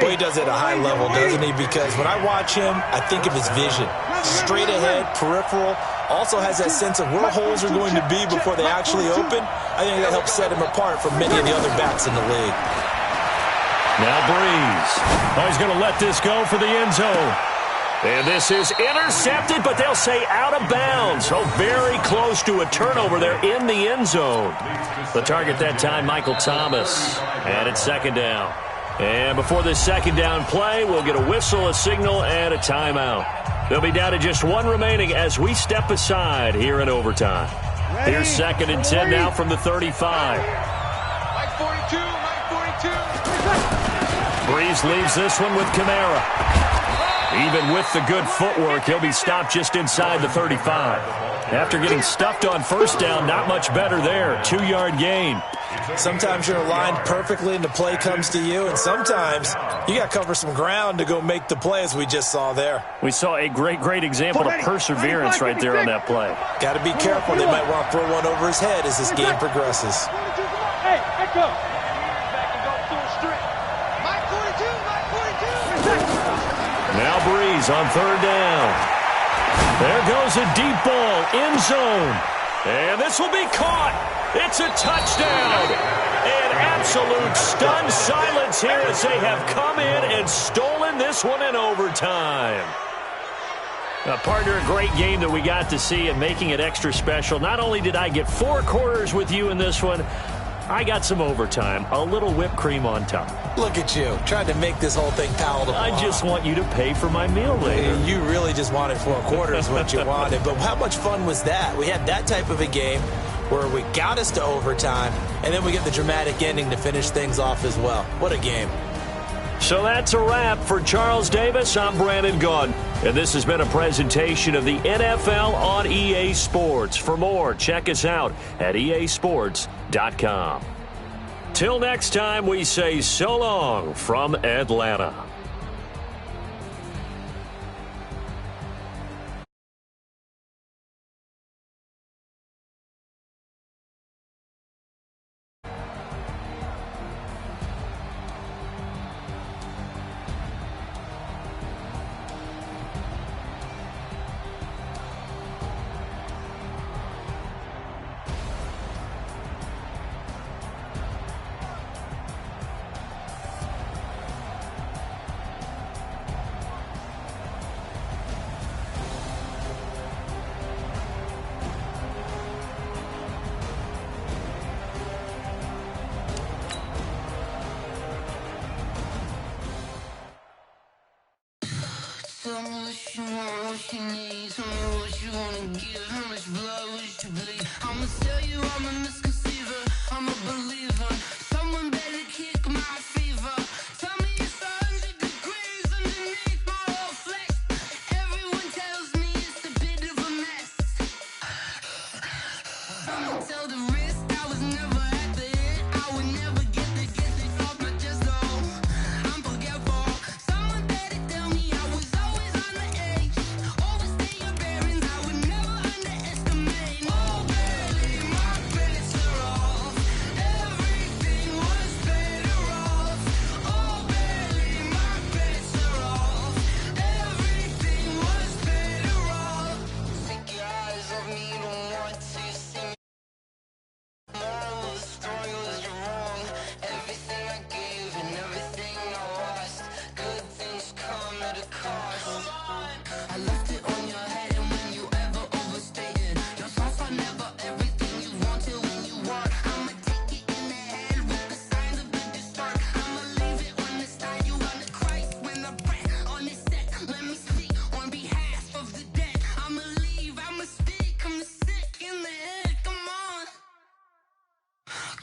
Boy, he does it at a high level, doesn't he? Because when I watch him, I think of his vision. Straight ahead, peripheral, also has that sense of where holes are going to be before they actually open. I think that helps set him apart from many of the other backs in the league.
Now Brees. Oh, he's going to let this go for the end zone. And this is intercepted, but they'll say out of bounds. So very close to a turnover there in the end zone. The target that time, Michael Thomas. And it's 2nd down. And before this 2nd down play, we'll get a whistle, a signal, and a timeout. They'll be down to just 1 remaining as we step aside here in overtime. Here's 2nd and 10 now from the 35.
Mike 42.
Brees leaves this one with Kamara. Even with the good footwork, he'll be stopped just inside the 35. After getting stuffed on 1st down, not much better there. 2-yard gain.
Sometimes you're aligned perfectly and the play comes to you, and sometimes you got to cover some ground to go make the play, as we just saw there.
We saw a great example of perseverance right there on that play.
Got to be careful. They might want to throw one over his head as this game progresses.
Hey, echo. Back and go full strip. Mike 42.
Now Brees on 3rd down. There goes a deep ball, end zone. And this will be caught. It's a touchdown. And absolute stunned silence here as they have come in and stolen this one in overtime. Partner, a great game that we got to see and making it extra special. Not only did I get 4 quarters with you in this one, I got some overtime, a little whipped cream on top.
Look at you, trying to make this whole thing palatable.
I just want you to pay for my meal later.
You really just wanted 4 quarters what you wanted. But how much fun was that? We had that type of a game where we got us to overtime, and then we get the dramatic ending to finish things off as well. What a game.
So that's a wrap. For Charles Davis, I'm Brandon Gaudin. And this has been a presentation of the NFL on EA Sports. For more, check us out at easports.com. Till next time, we say so long from Atlanta.
Tell me what you want, what you need. Tell me what you wanna give. How much blood would you bleed? I'ma tell you I'm a misconceiver. I'm a believer. Someone better kick my fever. Tell me it's 100 degrees underneath my whole flesh. Everyone tells me it's a bit of a mess. Someone tell the risk I was never at the end. I would never get it off my chest though. I'm forgetful. Someone better tell me I was always on the edge. Overstay your bearings, I would never underestimate. Oh baby, my bets are off. Everything was better off. Oh baby, my bets are off. Everything was better off. Take your eyes off me, don't want to see me. Moral of the story was you're wrong. Everything I gave and everything I lost. Good things come at a cost. I left it on your head, and when you ever overstated, your thoughts are never everything you wanted when you want. I'ma take it in the head with the signs of the distort. I'ma leave it on the side. You wanna Christ when the breath on this set. Let me speak on behalf of the dead. I'ma leave, I'ma speak. I'm the sick in the head. Come on.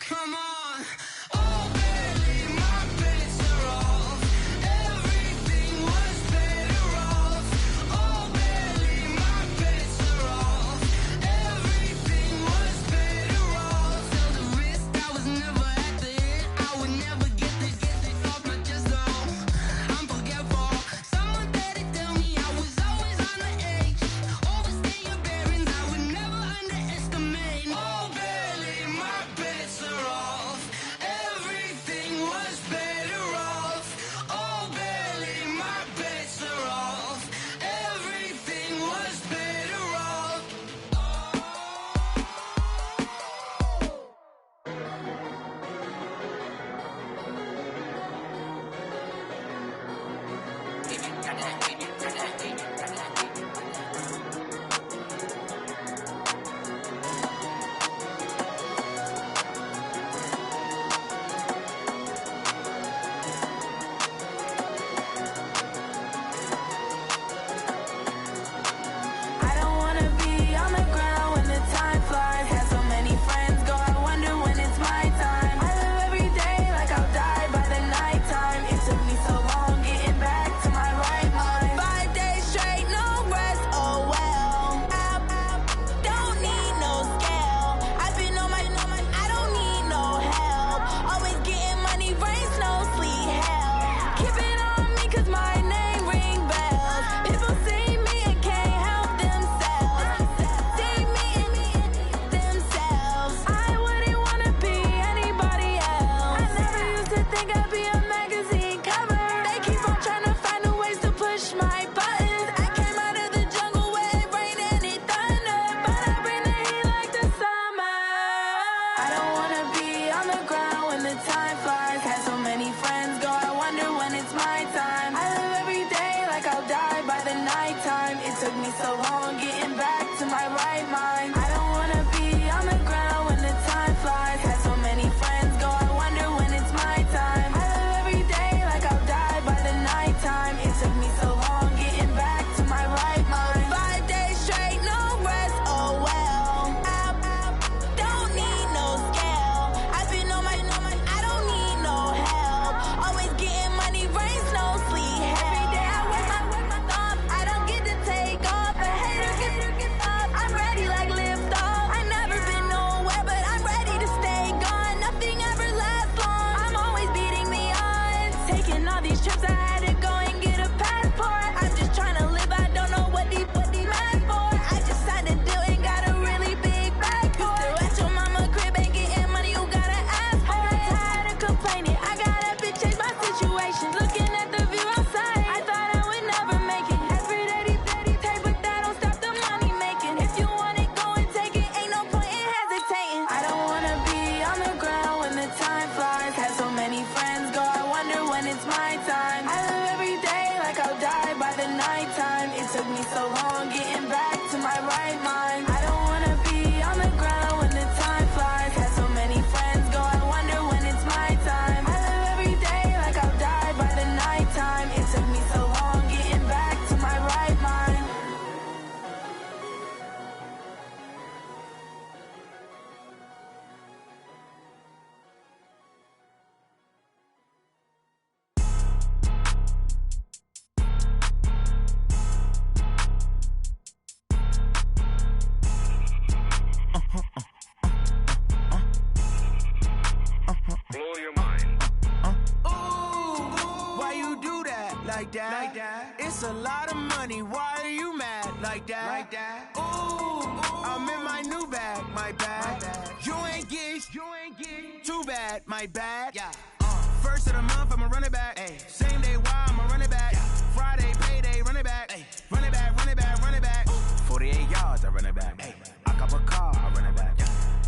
Come on. Oh baby, my bets are off. Everything was better off. Oh baby, my bets are off. Everything was better off. Tell the risk I was never at the end. I would never get it off my chest though. I'm forgetful. Someone better tell me I was always on the edge. Overstay your bearings, I would never underestimate. Oh baby, my bets are off.
like that. It's a lot of money, why are you mad like that? Ooh, I'm in my new bag, my bad. You ain't get too bad, my bad. First of the month, I'ma run it back. Same day, why I'ma run it back. Friday, payday, run it back. Run it back, run it back, run it back. 48 yards, I run it back. I cop a car, I run it back.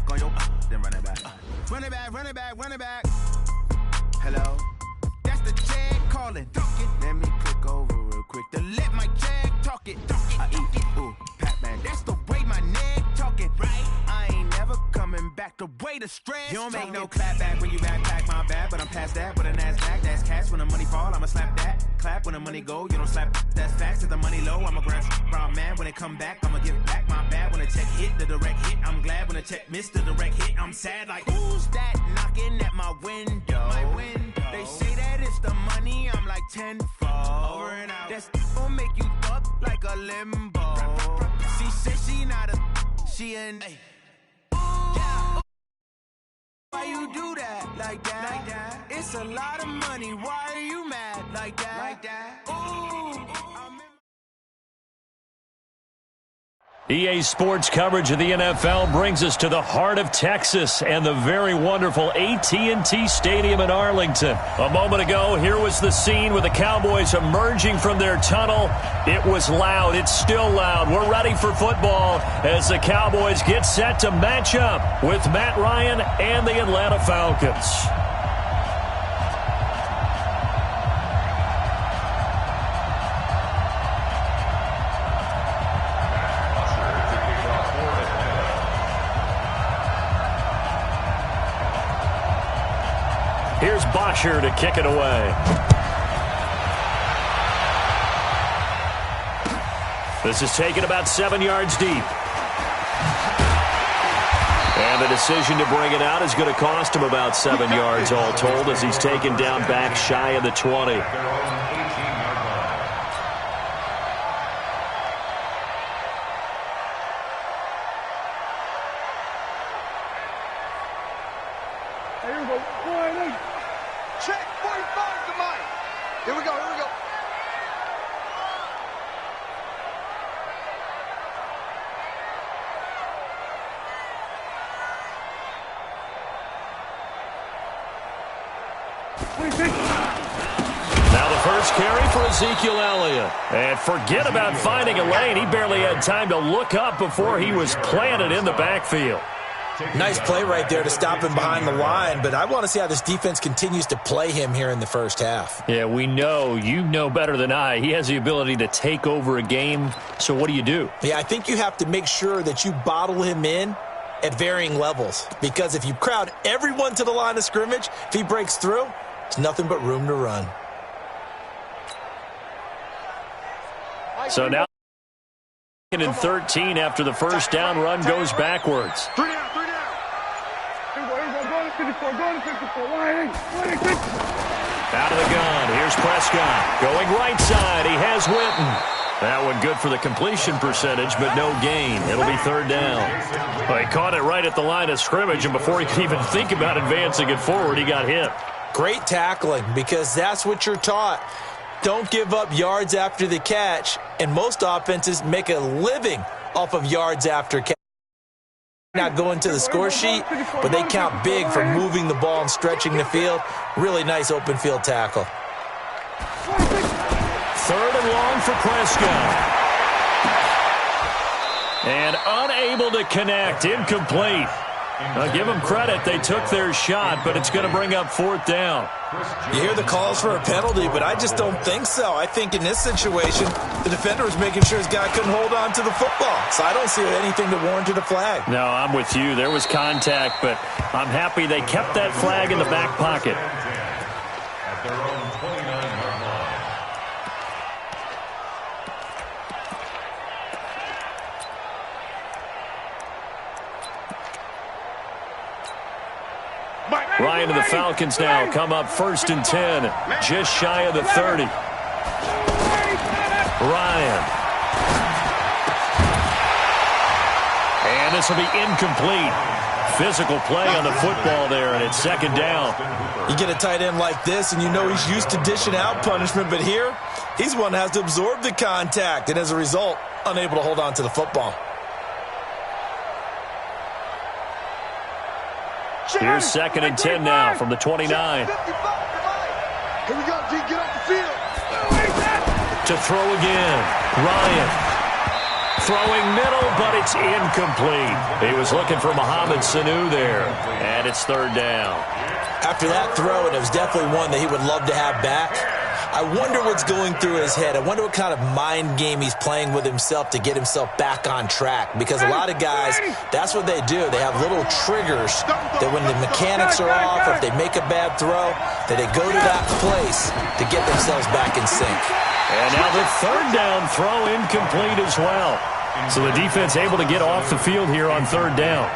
Go yo, then run it back. Run it back, run it back, run it back. Hello? That's the jag calling. Let me click over real quick to let my jag talk it. I eat it, ooh, Pac-Man. That's the way my neck talking. Right? I ain't never coming back. The way the stress. You don't make no clap back when you backpack my bad, but I'm past that with a NASDAQ. That's cash when the money fall. I'ma slap that. Clap when the money go. You don't slap. That's facts. If the money low, I'ma grab brown man. When it come back, I'ma give back my bad. When the check hit, the direct hit. I'm glad when the check missed the direct hit. I'm sad like who's that knocking at my window? My window. They say that it's the money. I'm like tenfold. Over and out. That's gonna make you up like a limbo. She said she not a. She an. Yeah. Why you do that like that? It's a lot of money. Why are you mad like that? Ooh,
EA Sports coverage of the NFL brings us to the heart of Texas and the very wonderful AT&T Stadium in Arlington. A moment ago, here was the scene with the Cowboys emerging from their tunnel. It was loud. It's still loud. We're ready for football as the Cowboys get set to match up with Matt Ryan and the Atlanta Falcons. Here's Bosher to kick it away. This is taken about 7 yards deep. And the decision to bring it out is going to cost him about 7 yards all told as he's taken down back shy of the 20.
Check 45 to Mike. Here we go, here we go.
Now the first carry for Ezekiel Elliott. And forget about finding a lane. He barely had time to look up before he was planted in the backfield.
Nice play right there to stop him behind the line, but I want to see how this defense continues to play him here in the first half.
Yeah, we know. You know better than I. He has the ability to take over a game, so what do?
Yeah, I think you have to make sure that you bottle him in at varying levels, because if you crowd everyone to the line of scrimmage, if he breaks through, it's nothing but room to run.
So now, in 13 after the first down run goes backwards.
3 down, 3 down. Here we go, go to 54, go to 54.
Out of the gun, here's Prescott. Going right side, he has Witten. That one good for the completion percentage, but no gain. It'll be third down. Well, he caught it right at the line of scrimmage, and before he could even think about advancing it forward, he got hit.
Great tackling, because that's what you're taught. Don't give up yards after the catch, and most offenses make a living off of yards after catch. Not going to the score sheet, but they count big for moving the ball and stretching the field. Really nice open field tackle.
Third and long for Prescott. And unable to connect, incomplete. I'll give them credit, they took their shot, but it's going to bring up fourth down.
You hear the calls for a penalty, but I just don't think so. I think in this situation, the defender was making sure his guy couldn't hold on to the football. So I don't see anything that warranted a flag.
No, I'm with you. There was contact, but I'm happy they kept that flag in the back pocket.
At their own 29-yard line.
Ryan and the Falcons now come up first and 10, just shy of the 30. Ryan. And this will be incomplete. Physical play on the football there, and it's second down.
You get a tight end like this, and you know he's used to dishing out punishment, but here, He's the one that has to absorb the contact, and as a result, unable to hold on to the football.
Here's 2nd and 10 now from the 29.
Here we go, G. Get off the field.
To throw again. Ryan. Throwing middle, but it's incomplete. He was looking for Mohamed Sanu there, and it's 3rd down.
After that throw, and it was definitely one that he would love to have back, I wonder what's going through his head. I wonder what kind of mind game he's playing with himself to get himself back on track. Because a lot of guys, that's what they do. They have little triggers that when the mechanics are off, or if they make a bad throw, that they go to that place to get themselves back in sync.
And now the 3rd down throw incomplete as well. So the defense able to get off the field here on 3rd down.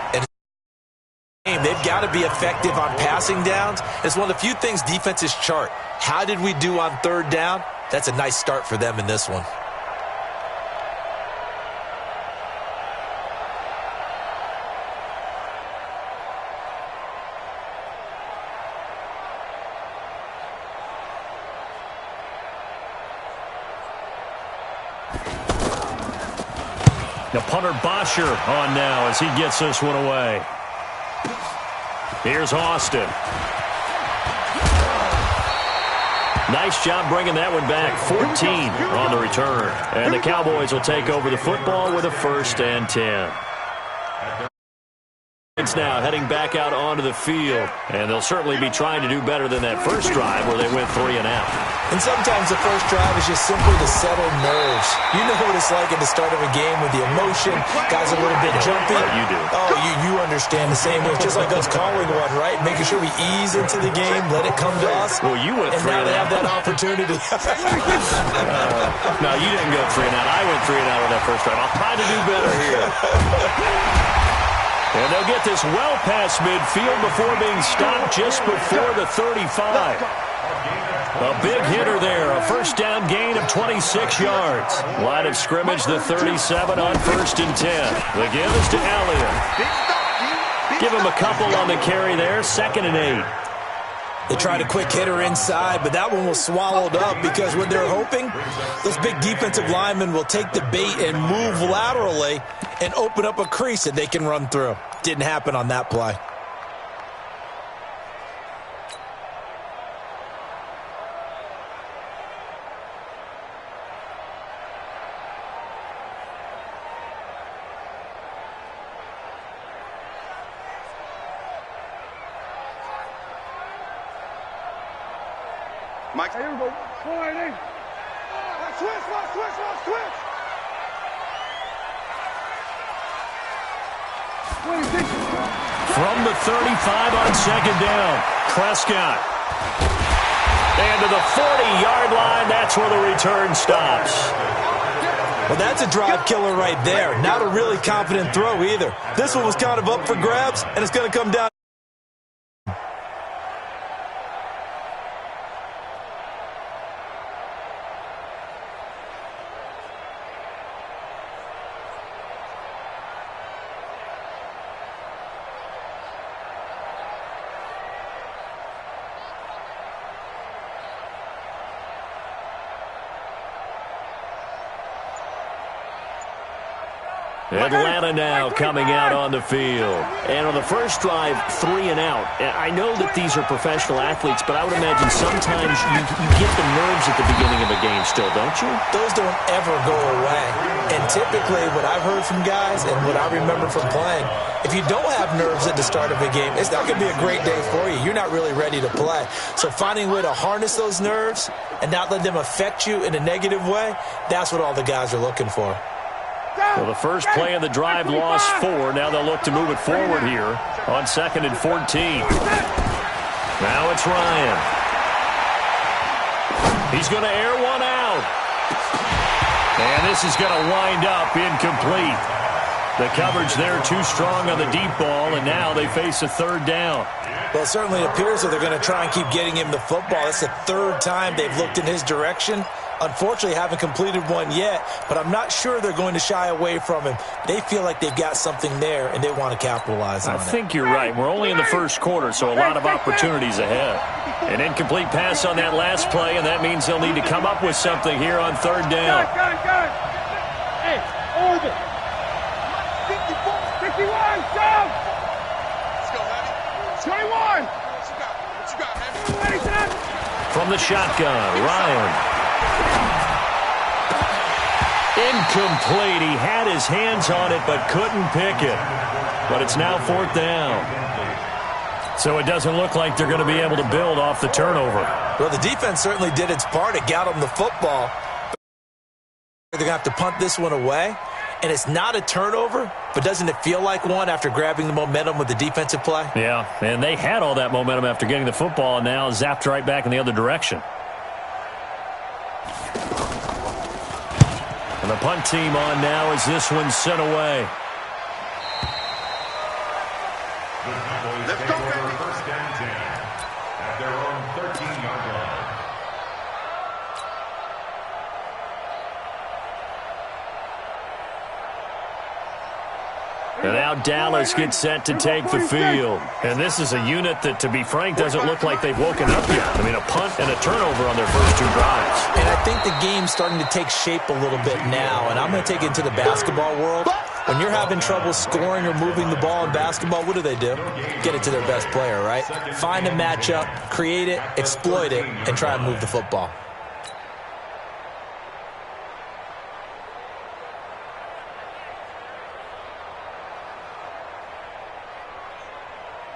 They've got to be effective on passing downs. It's one of the few things defenses chart. How did we do on 3rd down? That's a nice start for them in this one.
Now punter Bosher on now as he gets this one away. Here's Austin. Nice job bringing that one back. 14 on the return. And the Cowboys will take over the football with a 1st and 10. It's now heading back out onto the field. And they'll certainly be trying to do better than that first drive where they went 3 and out.
And sometimes the first drive is just simply to settle nerves. You know what it's like at the start of a game with the emotion. Guys are a little bit jumpy.
You do.
Oh, you understand the same way. It's just like us calling one, right? Making sure we ease into the game, let it come to us.
Well, you went 3
and out. And now they have that opportunity.
No, you didn't go 3 and out. I went 3 and out on that first drive. I'll try to do better here. And they'll get this well past midfield before being stopped just before the 35. A big hitter there. A 1st down gain of 26 yards. Line of scrimmage, the 37 on 1st and 10. The give is to Elliott. Give him a couple on the carry there. 2nd and 8.
They tried a quick hitter inside, but that one was swallowed up because what they're hoping, those big defensive linemen will take the bait and move laterally and open up a crease that they can run through. Didn't happen on that play.
Mike, here we go. Switch.
From the 35 on 2nd down, Prescott. And to the 40-yard line, that's where the return stops.
Well, that's a drive killer right there. Not a really confident throw either. This one was kind of up for grabs, and it's going to come down.
Atlanta now coming out on the field. And on the first drive, 3 and out. I know that these are professional athletes, but I would imagine sometimes you get the nerves at the beginning of a game still, don't you?
Those don't ever go away. And typically what I've heard from guys and what I remember from playing, if you don't have nerves at the start of a game, it's not going to be a great day for you. You're not really ready to play. So finding a way to harness those nerves and not let them affect you in a negative way, that's what all the guys are looking for.
Well, the first play of the drive lost 4. Now they'll look to move it forward here on 2nd and 14. Now it's Ryan. He's going to air one out. And this is going to wind up incomplete. The coverage there too strong on the deep ball, and now they face a third down.
Well, it certainly appears that they're going to try and keep getting him the football. That's the third time they've looked in his direction. Unfortunately, haven't completed one yet, but I'm not sure they're going to shy away from him. They feel like they've got something there, and they want to capitalize on it.
I think you're right. We're only in the first quarter, so a lot of opportunities ahead. An incomplete pass on that last play, and that means they'll need to come up with something here on third down.
Hey, over. 54, 51, go! Let's go, Heavy. 21. What you got, Heavy?
From the shotgun, Ryan. Incomplete. He had his hands on it but couldn't pick it. But it's now fourth down. So it doesn't look like they're going to be able to build off the turnover.
Well, the defense certainly did its part. It got them the football. They're going to have to punt this one away. And it's not a turnover, but doesn't it feel like one after grabbing the momentum with the defensive play?
Yeah, and they had all that momentum after getting the football and now zapped right back in the other direction. And the punt team on now as this one's sent away.
Let's go, baby. First and 10 at their own 13-yard line.
And now Dallas gets set to take the field. And this is a unit that, to be frank, doesn't look like they've woken up yet. I mean, a punt and a turnover on their first two drives.
And I think the game's starting to take shape a little bit now. And I'm going to take it into the basketball world. When you're having trouble scoring or moving the ball in basketball, what do? Get it to their best player, right? Find a matchup, create it, exploit it, and try and move the football.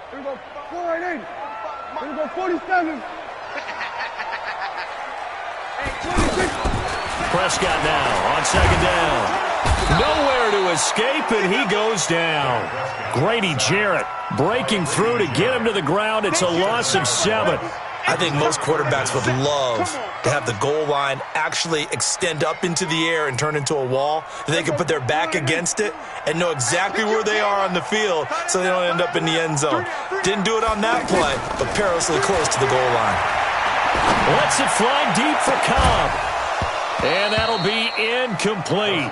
Here we go, 488. Here we go, 47. Hey, 26.
Prescott now on second down. Nowhere to escape, and he goes down. Grady Jarrett breaking through to get him to the ground. It's a loss of 7.
I think most quarterbacks would love to have the goal line actually extend up into the air and turn into a wall. They can put their back against it and know exactly where they are on the field so they don't end up in the end zone. Didn't do it on that play, but perilously close to the goal line.
Lets it fly deep for Cobb. And that'll be incomplete.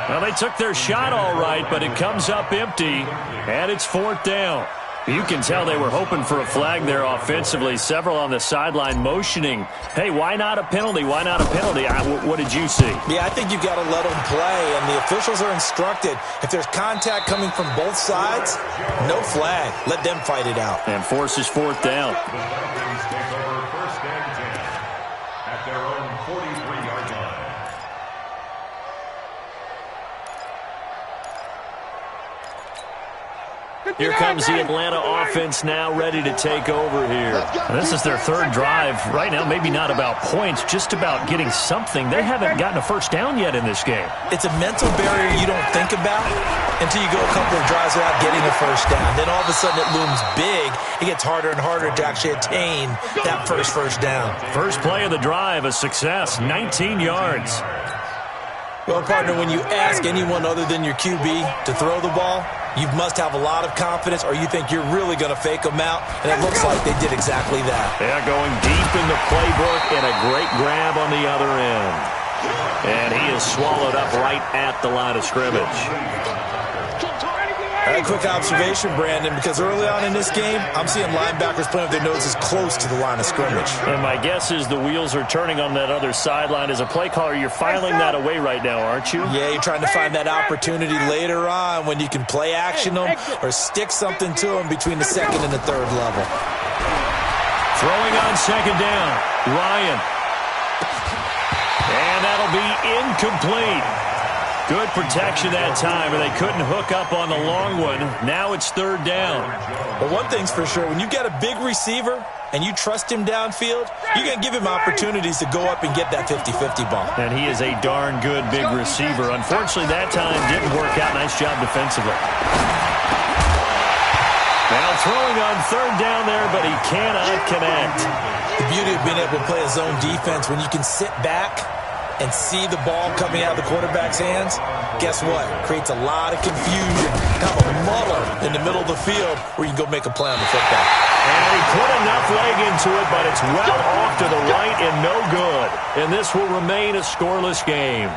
Well, they took their shot all right, but it comes up empty, and it's fourth down. You can tell they were hoping for a flag there offensively. Several on the sideline motioning, hey, why not a penalty? Why not a penalty? What did you see?
Yeah, I think you've got to let them play, and the officials are instructed. If there's contact coming from both sides, no flag. Let them fight it out.
And forces fourth down.
The Falcons take over first and 10 at their own 43-yard line.
Here comes the Atlanta offense now ready to take over here. And this is their third drive. Right now, maybe not about points, just about getting something. They haven't gotten a first down yet in this game.
It's a mental barrier you don't think about until you go a couple of drives without getting a first down. Then all of a sudden it looms big. It gets harder and harder to actually attain that first down.
First play of the drive, a success, 19 yards.
Well, partner, when you ask anyone other than your QB to throw the ball, you must have a lot of confidence, or you think you're really going to fake them out, and it looks like they did exactly that.
Yeah, going deep in the playbook and a great grab on the other end. And he is swallowed up right at the line of scrimmage.
A quick observation, Brandon, because early on in this game, I'm seeing linebackers playing with their noses close to the line of scrimmage.
And my guess is the wheels are turning on that other sideline. As a play caller, you're filing that away right now, aren't you?
Yeah, you're trying to find that opportunity later on when you can play action them or stick something to them between the second and the third level.
Throwing on second down, Ryan. And that'll be incomplete. Good protection that time, and they couldn't hook up on the long one. Now it's third down.
Well, one thing's for sure. When you got a big receiver and you trust him downfield, you're going to give him opportunities to go up and get that 50-50 ball.
And he is a darn good big receiver. Unfortunately, that time didn't work out. Nice job defensively. Now throwing on third down there, but he cannot connect.
The beauty of being able to play a zone defense when you can sit back and see the ball coming out of the quarterback's hands, guess what? Creates a lot of confusion, kind of a muddle in the middle of the field where you can go make a play on the football.
And he put enough leg into it, but it's well off to the right and no good. And this will remain a scoreless game.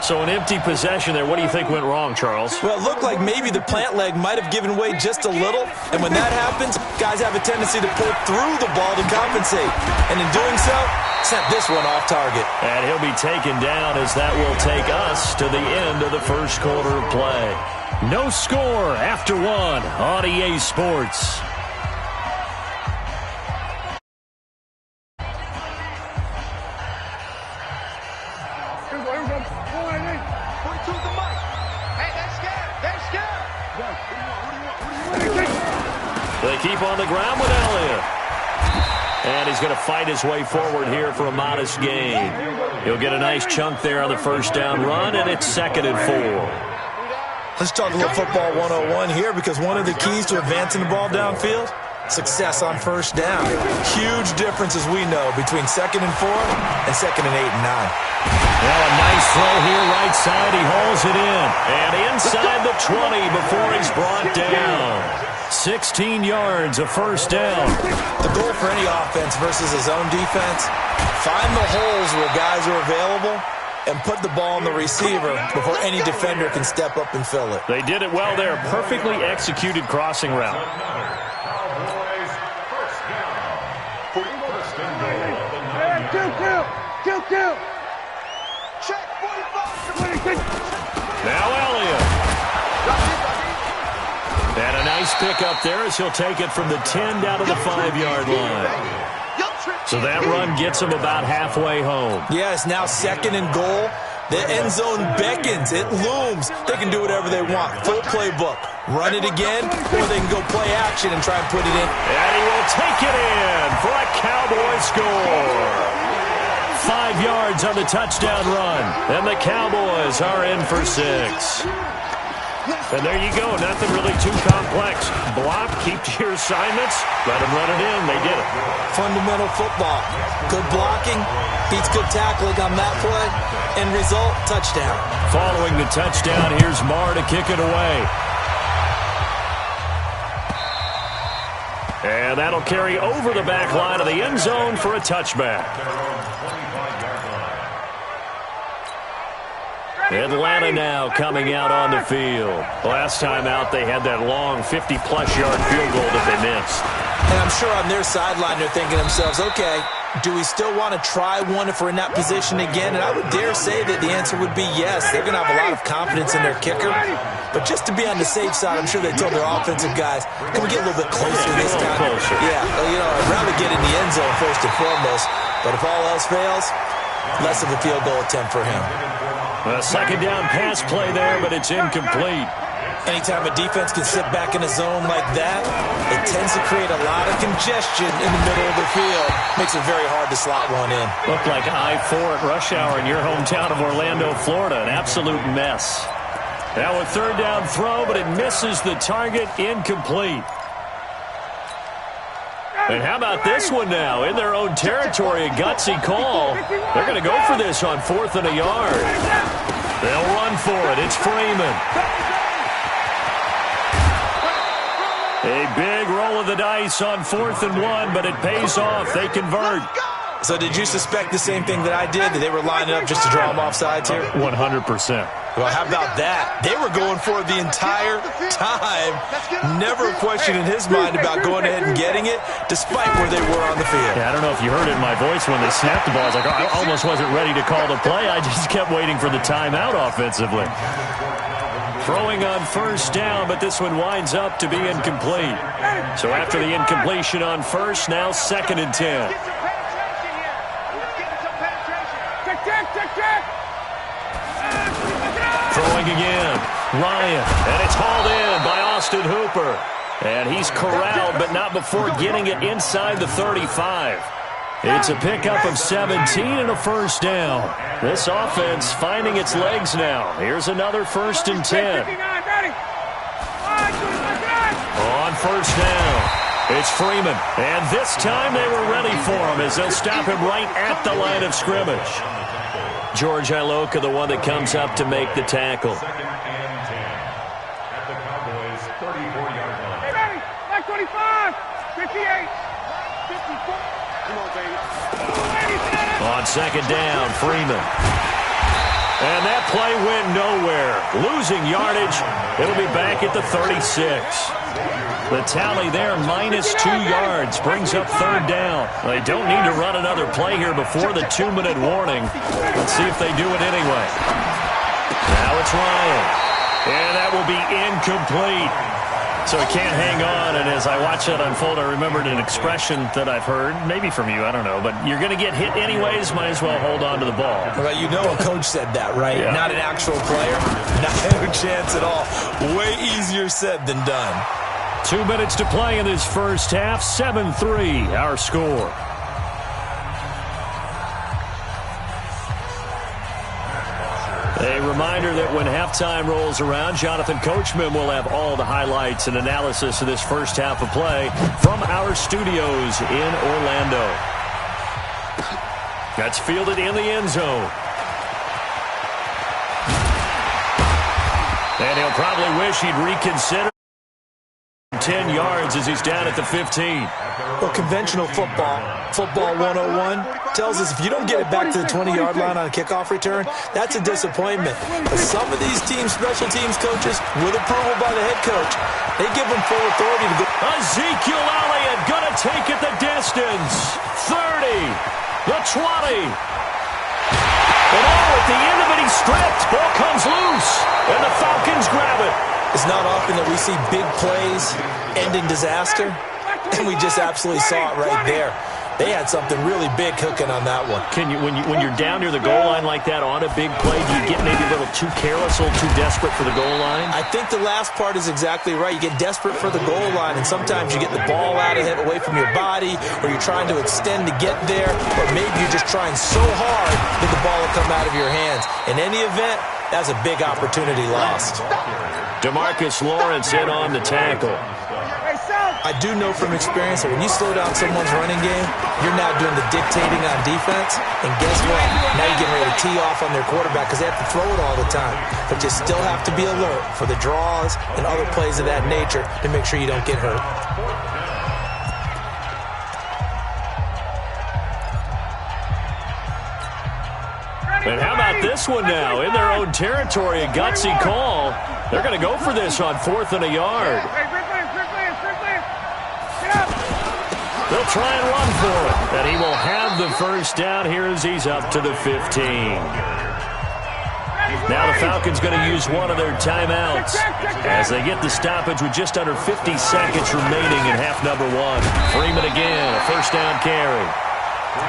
So an empty possession there. What do you think went wrong, Charles?
Well, it looked like maybe the plant leg might have given way just a little. And when that happens, guys have a tendency to pull through the ball to compensate. And in doing so, sent this one off target.
And he'll be taken down as that will take us to the end of the first quarter of play. No score after one on EA Sports. They keep on the ground with Elliott. And he's going to fight his way forward here for a modest gain. He'll get a nice chunk there on the first down run, and it's 2nd and 4.
Let's talk a little football 101 here, because one of the keys to advancing the ball downfield, success on first down. Huge difference, as we know, between 2nd and 4 and 2nd and 8 and 9.
Well, a nice throw here, right side. He hauls it in. And inside the 20 before he's brought down. 16 yards, a first down.
The goal for any offense versus a zone defense, find the holes where guys are available and put the ball on the receiver before any defender can step up and fill it.
They did it well there. Perfectly executed crossing route.
Cowboys first down. First and goal at the 9-yard line.
Check 45.
Now Elliott. And a nice pickup there as he'll take it from the 10 down to the 5-yard line. So that run gets him about halfway home.
Yeah, it's now 2nd and goal. The end zone beckons. It looms. They can do whatever they want. Full playbook. Run it again, or they can go play action and try and put it in.
And he will take it in for a Cowboy score. 5 yards on the touchdown run. And the Cowboys are in for 6. And there you go. Nothing really too complex. Block, keep to your assignments, let them run it in. They did it.
Fundamental football. Good blocking, beats good tackling on that play. End result, touchdown.
Following the touchdown, here's Marr to kick it away. And that'll carry over the back line of the end zone for a touchback. Atlanta now coming out on the field. Last time out, they had that long 50-plus yard field goal that they missed.
And I'm sure on their sideline, they're thinking to themselves, okay, do we still want to try one if we're in that position again? And I would dare say that the answer would be yes. They're going to have a lot of confidence in their kicker. But just to be on the safe side, I'm sure they told their offensive guys, can we get a little bit closer this time?
Closer.
Yeah, well, I'd rather get in the end zone first and foremost. But if all else fails, less of a field goal attempt for him.
A second down pass play there, but it's incomplete.
Anytime a defense can sit back in a zone like that, it tends to create a lot of congestion in the middle of the field. Makes it very hard to slot one in.
Looked like I-4 at rush hour in your hometown of Orlando, Florida. An absolute mess. Now a third down throw, but it misses the target, incomplete. And how about this one now? In their own territory, a gutsy call. They're going to go for this on 4th and a yard. They'll run for it. It's Freeman. A big roll of the dice on 4th and 1, but it pays off. They convert.
So did you suspect the same thing that I did, that they were lining up just to draw them off sides here?
100%.
Well, how about that? They were going for it the entire time. Never a question in his mind about going ahead and getting it, despite where they were on the field.
Yeah, I don't know if you heard it in my voice when they snapped the ball. I was like, I almost wasn't ready to call the play. I just kept waiting for the timeout offensively. Throwing on first down, but this one winds up to be incomplete. So after the incompletion on first, now 2nd and 10. Throwing again, Ryan, and it's hauled in by Austin Hooper. And he's corralled, but not before getting it inside the 35. It's a pickup of 17 and a first down. This offense finding its legs now. Here's another 1st and 10. On first down, it's Freeman. And this time they were ready for him as they'll stop him right at the line of scrimmage. George Iloka, the one that comes up to make the tackle.
Second and 10 at the Cowboys' 34-yard line.
Hey, ready? Like 25, 58, 54. Come on, baby.
On second down, Freeman. And that play went nowhere. Losing yardage. It'll be back at the 36. The tally there, -2 yards, brings up third down. They don't need to run another play here before the 2-minute warning. Let's see if they do it anyway. Now it's Ryan. And that will be incomplete. So he can't hang on, and as I watch that unfold, I remembered an expression that I've heard, maybe from you, I don't know, but you're going to get hit anyways, might as well hold on to the ball.
Well, you know a coach said that, right?
Yeah.
Not an actual player. Not a chance at all. Way easier said than done.
2 minutes to play in this first half. 7-3, our score. A reminder that when halftime rolls around, Jonathan Coachman will have all the highlights and analysis of this first half of play from our studios in Orlando. That's fielded in the end zone. And he'll probably wish he'd reconsider. 10 yards as he's down at the 15.
Well, conventional football 101, tells us if you don't get it back to the 20-yard line on a kickoff return, that's a disappointment. But some of these teams, special teams coaches, with approval by the head coach, they give them full authority to go.
Ezekiel Elliott going to take it the distance. 30, the 20. And at the end of it, he's stripped. Ball comes loose, and the Falcons grab it.
It's not often that we see big plays end in disaster, and we just absolutely saw it right there. They had something really big cooking on that one.
Can you, when you're down near the goal line like that on a big play, do you get maybe a little too careless, a little too desperate for the goal line?
I think the last part is exactly right. You get desperate for the goal line, and sometimes you get the ball out of it, away from your body, or you're trying to extend to get there, or maybe you're just trying so hard that the ball will come out of your hands. In any event, that's a big opportunity lost.
DeMarcus Lawrence in on the tackle.
I do know from experience that when you slow down someone's running game, you're now doing the dictating on defense. And guess what? Now you're getting ready to tee off on their quarterback because they have to throw it all the time. But you still have to be alert for the draws and other plays of that nature to make sure you don't get hurt.
And how about this one now? In their own territory, a gutsy call. They're going to go for this on 4th and a yard. They'll try and run for it. And he will have the first down here as he's up to the 15. Now the Falcons going to use one of their timeouts as they get the stoppage with just under 50 seconds remaining in half number one. Freeman again, a first down carry.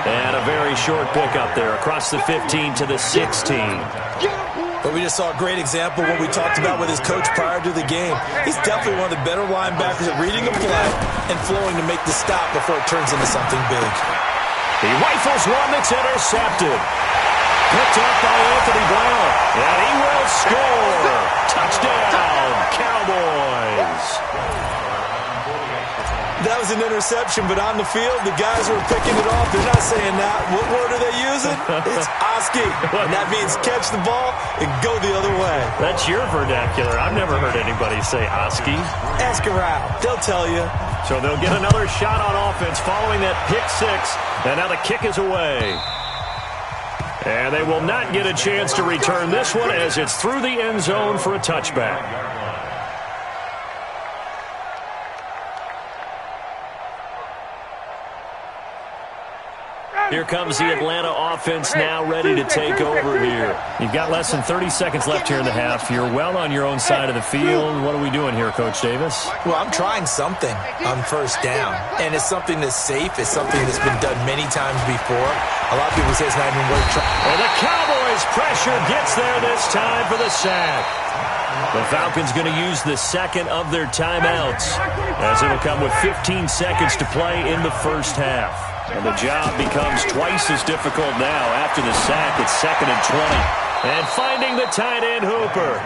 And a very short pickup there across the 15 to the 16.
But we just saw a great example of what we talked about with his coach prior to the game. He's definitely one of the better linebackers at reading a play and flowing to make the stop before it turns into something big.
He rifles one that's intercepted. Picked up by Anthony Brown. And he will score. Touchdown, Cowboys.
That was an interception, but on the field, the guys who are picking it off, they're not saying that. What word are they using? It's Oski. And that means catch the ball and go the other way.
That's your vernacular. I've never heard anybody say Oski.
Ask around. They'll tell you.
So they'll get another shot on offense following that pick six. And now the kick is away. And they will not get a chance to return this one as it's through the end zone for a touchback. Here comes the Atlanta offense now ready to take over here. You've got less than 30 seconds left here in the half. You're well on your own side of the field. What are we doing here, Coach Davis?
Well, I'm trying something on first down. And it's something that's safe. It's something that's been done many times before. A lot of people say it's not even worth trying.
And the Cowboys' pressure gets there this time for the sack. The Falcons going to use the second of their timeouts as it'll come with 15 seconds to play in the first half. And the job becomes twice as difficult now after the sack. It's 2nd and 20. And finding the tight end Hooper.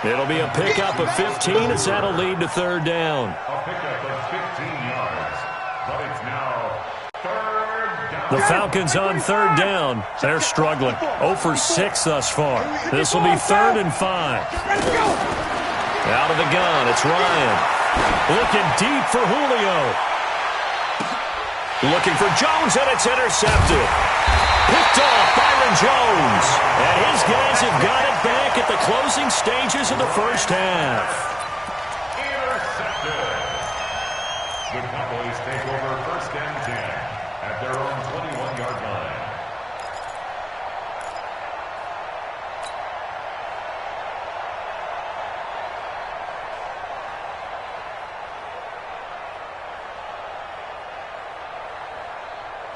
It'll be a pickup of 15 as that'll lead to third down.
A pickup of 15 yards. But it's now 3rd down.
The Falcons on third down. They're struggling. 0 for 6 thus far. This will be 3rd and 5. Out of the gun, it's Ryan. Looking deep for Julio. Looking for Jones, and it's intercepted. Picked off Byron Jones. And his guys have got it back at the closing stages of the first half.
Intercepted. The Cowboys take over 1st and 10 at their own 21-yard line.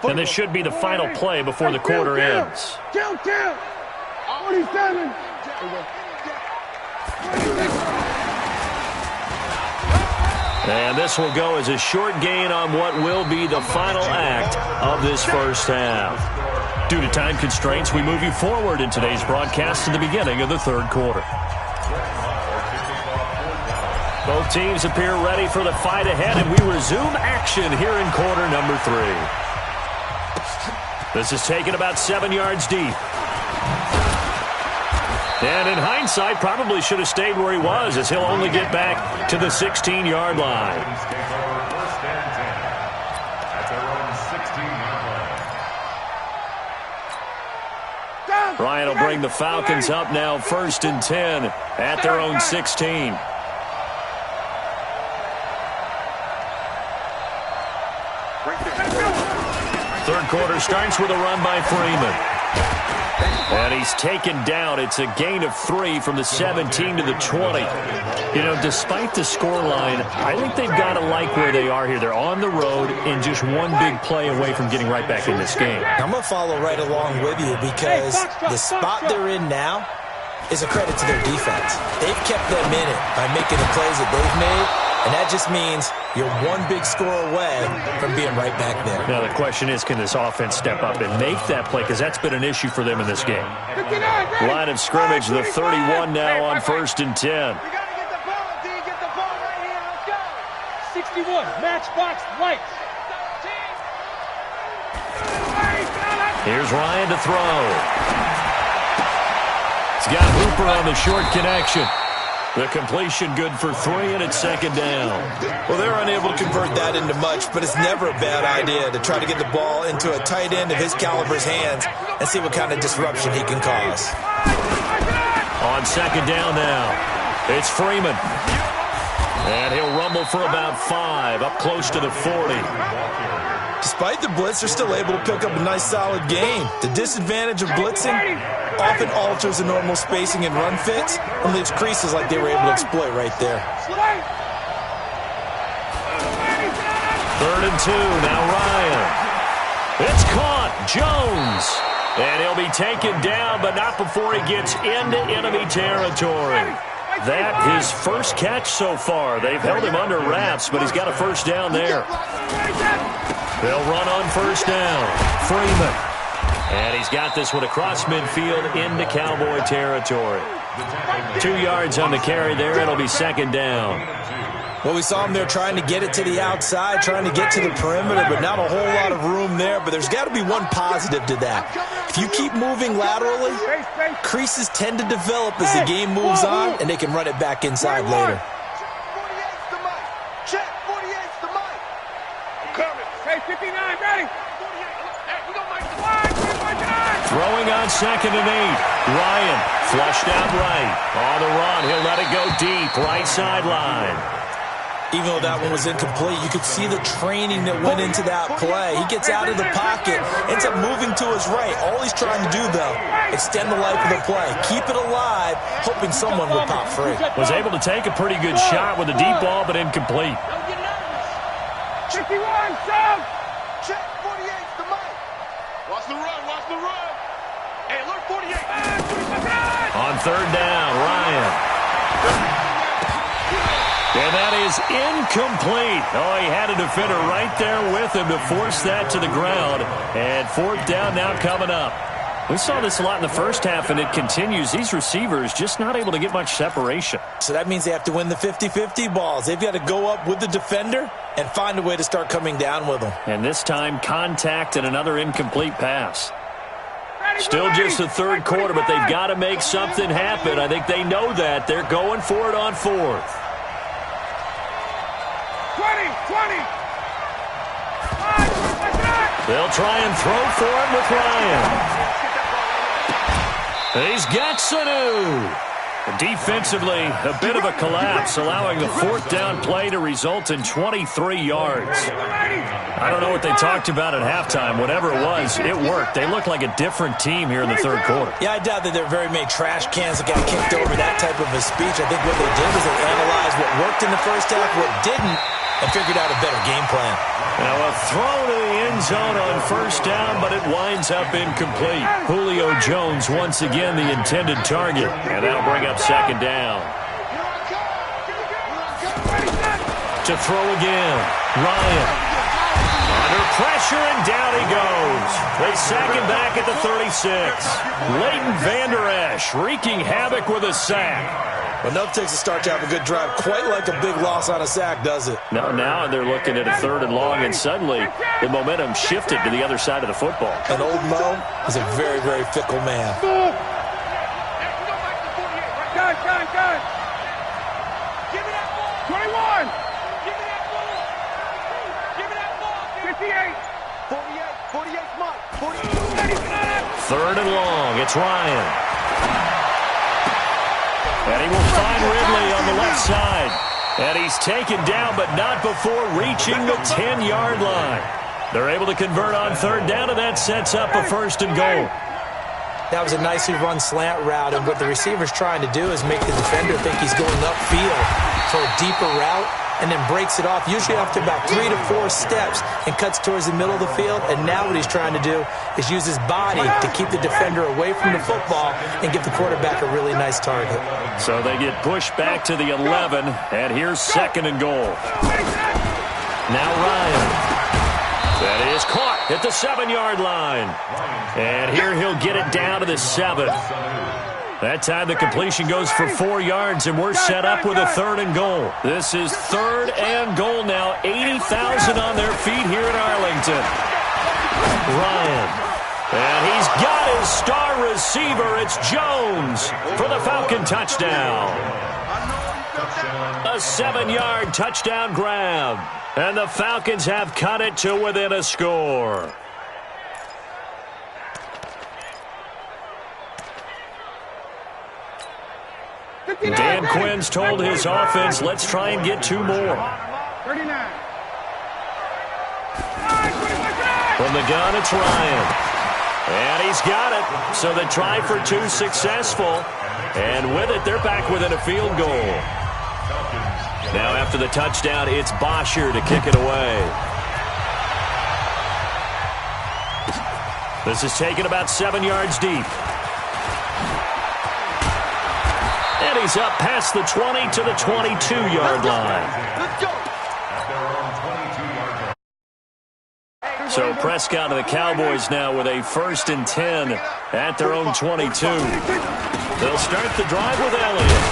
And this should be the final play before the quarter ends.
47.
And this will go as a short gain on what will be the final act of this first half. Due to time constraints, we move you forward in today's broadcast to the beginning of the 3rd quarter. Both teams appear ready for the fight ahead, and we resume action here in quarter number 3. This is taken about 7 yards deep. And in hindsight, probably should have stayed where he was, as he'll only get back to the 16-yard line. Ryan will bring the Falcons up now 1st and 10 at their own 16. Third quarter starts with a run by Freeman. And he's taken down. It's a gain of 3 from the 17 to the 20. You know, despite the scoreline, I think they've got to like where they are here. They're on the road and just one big play away from getting right back in this game.
I'm going to follow right along with you because the spot they're in now is a credit to their defense. They've kept them in it by making the plays that they've made, and that just means you're one big score away from being right back there.
Now the question is, can this offense step up and make that play? Because that's been an issue for them in this game. Line of scrimmage, the 31 now on 1st and 10.
We got to get the ball, D. Get the ball right here. Let's go. 61, matchbox, lights.
Here's Ryan to throw. He's got Hooper on the short connection. The completion good for 3, and it's 2nd down.
Well, they're unable to convert that into much, but it's never a bad idea to try to get the ball into a tight end of his caliber's hands and see what kind of disruption he can cause.
On 2nd down now, it's Freeman. And he'll rumble for about 5, up close to the 40.
Despite the blitz, they're still able to pick up a nice, solid gain. The disadvantage of blitzing often alters the normal spacing and run fits and leaves creases like they were able to exploit right there.
3rd and 2, now Ryan. It's caught, Jones. And he'll be taken down, but not before he gets into enemy territory. That his first catch so far. They've held him under wraps, but he's got a 1st down there. They'll run on 1st down. Freeman. And he's got this one across midfield into Cowboy territory. 2 yards on the carry there. It'll be 2nd down.
Well, we saw him there trying to get it to the outside, trying to get to the perimeter, but not a whole lot of room there. But there's got to be one positive to that. If you keep moving laterally, creases tend to develop as the game moves on, and they can run it back inside later.
Check, 48's the mic. I'm coming. Hey, 59, ready.
Throwing on 2nd and 8. Ryan flushed out right. On the run, he'll let it go deep, right sideline.
Even though that one was incomplete, you could see the training that went into that play. He gets out of the pocket, ends up moving to his right. All he's trying to do, though, extend the life of the play. Keep it alive, hoping someone will pop free.
Was able to take a pretty good shot with a deep ball, but incomplete.
51, Sam. Check, 48's the mic. Watch the run, watch the run. Hey, look, 48.
On 3rd down, Ryan. And that is incomplete. Oh, he had a defender right there with him to force that to the ground. And 4th down now coming up. We saw this a lot in the first half, and it continues. These receivers just not able to get much separation.
So that means they have to win the 50-50 balls. They've got to go up with the defender and find a way to start coming down with them.
And this time, contact and another incomplete pass. Still just the third quarter, but they've got to make something happen. I think they know that. They're going for it on fourth.
20.
They'll try and throw for him with Ryan. He's got Sanu. Defensively, a bit of a collapse, allowing the fourth down play to result in 23 yards. I don't know what they talked about at halftime. Whatever it was, it worked. They look like a different team here in the third quarter.
Yeah, I doubt that there are very many trash cans that got kicked over that type of a speech. I think what they did was they analyzed what worked in the first half, what didn't, and figured out a better game plan.
Now a throw to the end zone on first down, but it winds up incomplete. Julio Jones once again the intended target, and that'll bring up second down. To throw again, Ryan. Under pressure, and down he goes. They sack him back at the 36. Leighton Vander Esch wreaking havoc with a sack.
Well, no takes a start to have a good drive. Quite like a big loss on a sack, does it?
No, now they're looking at a third and long, and suddenly the momentum shifted to the other side of the football.
And old Mo is a very, very fickle man.
Guys. Give me that ball. 21. Give me that ball. Give me that ball. 58. 48 Mike. 48.
Third and long. It's Ryan. And he will find Ridley on the left side. And he's taken down, but not before reaching the 10-yard line. They're able to convert on third down, and that sets up a first and goal.
That was a nicely run slant route, and what the receiver's trying to do is make the defender think he's going upfield for a deeper route, and then breaks it off, usually after about 3 to 4 steps, and cuts towards the middle of the field. And now what he's trying to do is use his body to keep the defender away from the football and give the quarterback a really nice target.
So they get pushed back to the 11, and here's second and goal. Now Ryan. That is caught at the 7-yard line. And here he'll get it down to the 7. That time the completion goes for 4 yards, and we're set up with a third and goal. This is third and goal now. 80,000 on their feet here in Arlington. Ryan. And he's got his star receiver. It's Jones for the Falcon touchdown. A 7-yard touchdown grab. And the Falcons have cut it to within a score. Dan Quinn's told his offense, let's try and get 2 more.
39.
From the gun, it's Ryan. And he's got it. So the try for 2 successful. And with it, they're back within a field goal. Now after the touchdown, it's Bosher to kick it away. This is taken about 7 yards deep. And he's up past the 20 to the 22-yard line.
Let's go.
So Prescott and the Cowboys now with a 1st and 10 at their own 22. They'll start the drive with Elliott.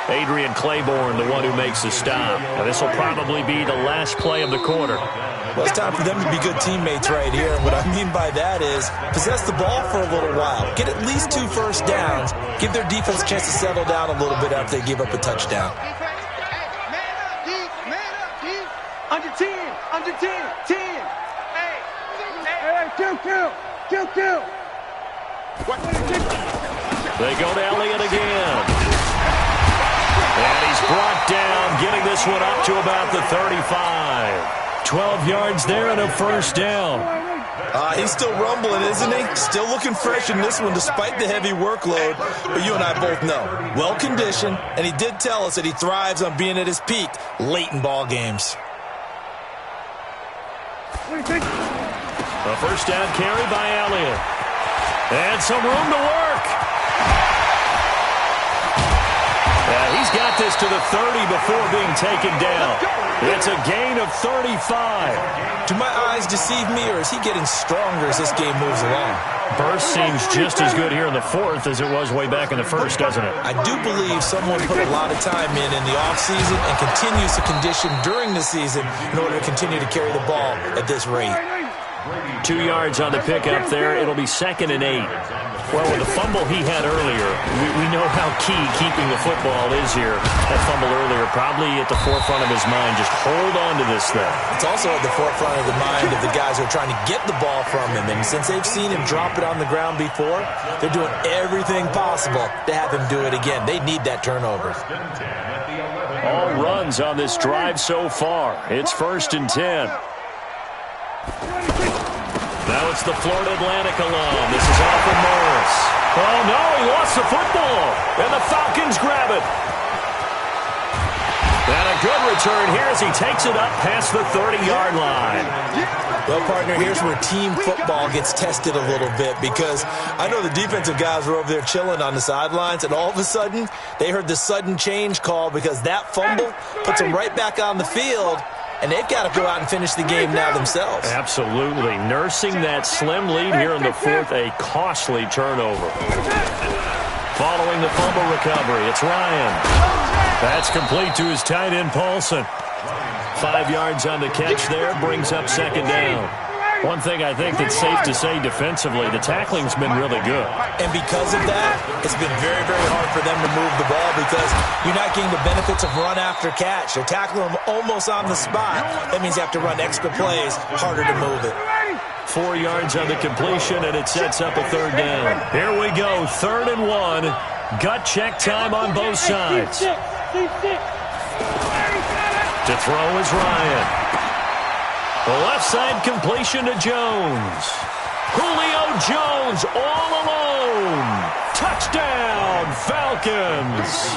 Adrian Claiborne, the one who makes the stop. Now, this will probably be the last play of the quarter.
Well, it's time for them to be good teammates right here. And what I mean by that is possess the ball for a little while. Get at least 2 first downs. Give their defense a chance to settle down a little bit after they give up a touchdown.
Man up, D. Under 10. 10. Hey, kill.
They go to Elliott again. And he's brought down, getting this one up to about the 35. 12 yards there and a first down.
He's still rumbling, isn't he? Still looking fresh in this one despite the heavy workload. But you and I both know, well-conditioned, and he did tell us that he thrives on being at his peak late in ball games.
A first down carry by Elliott. And some room to work. He's got this to the 30 before being taken down. It's a gain of 35.
Do my eyes deceive me, or is he getting stronger as this game moves along?
Burst seems just as good here in the fourth as it was way back in the first, doesn't it?
I do believe someone put a lot of time in the offseason and continues to condition during the season in order to continue to carry the ball at this rate.
2 yards on the pickup there. It'll be 2nd and 8. Well, with the fumble he had earlier, we know how key keeping the football is here. That fumble earlier probably at the forefront of his mind. Just hold on to this thing.
It's also at the forefront of the mind of the guys who are trying to get the ball from him. And since they've seen him drop it on the ground before, they're doing everything possible to have him do it again. They need that turnover.
All runs on this drive so far. It's 1st and 10. Now it's the Florida Atlantic alum. This is Alfred Morris. Oh, no, he lost the football. And the Falcons grab it. And a good return here as he takes it up past the 30-yard line.
Well, partner, here's where team football gets tested a little bit, because I know the defensive guys were over there chilling on the sidelines, and all of a sudden, they heard the sudden change call because that fumble puts them right back on the field. And they've got to go out and finish the game now themselves.
Absolutely. Nursing that slim lead here in the fourth, a costly turnover. Following the fumble recovery, it's Ryan. That's complete to his tight end, Paulson. 5 yards on the catch there, brings up 2nd down. One thing I think that's safe to say defensively, the tackling's been really good.
And because of that, it's been very, very hard for them to move the ball because you're not getting the benefits of run after catch. They're tackling them almost on the spot. That means you have to run extra plays, harder to move it.
4 yards on the completion, and it sets up a 3rd down. Here we go, 3rd and 1. Gut check time on both sides. To throw is Ryan. Left side completion to Jones. Julio Jones all alone. Touchdown, Falcons.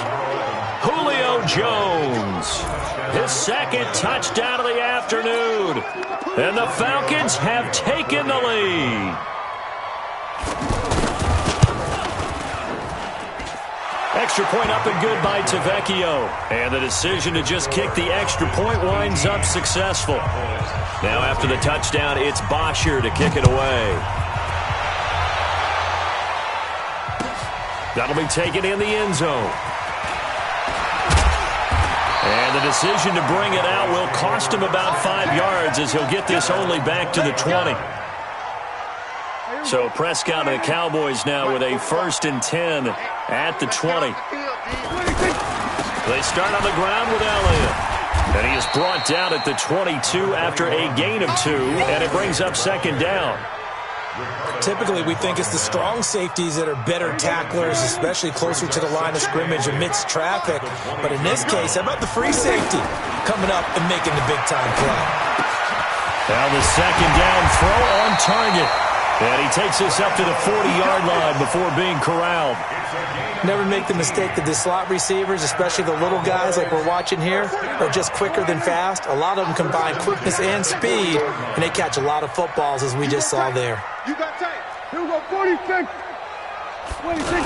Julio Jones. His 2nd touchdown of the afternoon. And the Falcons have taken the lead. Extra point up and good by Tavecchio. And the decision to just kick the extra point winds up successful. Now after the touchdown, it's Bosher to kick it away. That'll be taken in the end zone. And the decision to bring it out will cost him about 5 yards as he'll get this only back to the 20. So Prescott and the Cowboys now with a 1st and 10 at the 20. They start on the ground with Elliott. And he is brought down at the 22 after a gain of 2, and it brings up 2nd down.
Typically, we think it's the strong safeties that are better tacklers, especially closer to the line of scrimmage amidst traffic. But in this case, how about the free safety coming up and making the big-time play?
Now the 2nd down throw on target. And he takes this up to the 40-yard line before being corralled.
Never make the mistake that the slot receivers, especially the little guys like we're watching here, are just quicker than fast. A lot of them combine quickness and speed, and they catch a lot of footballs, as we just saw there.
You got tape. Here we go, 46. 26.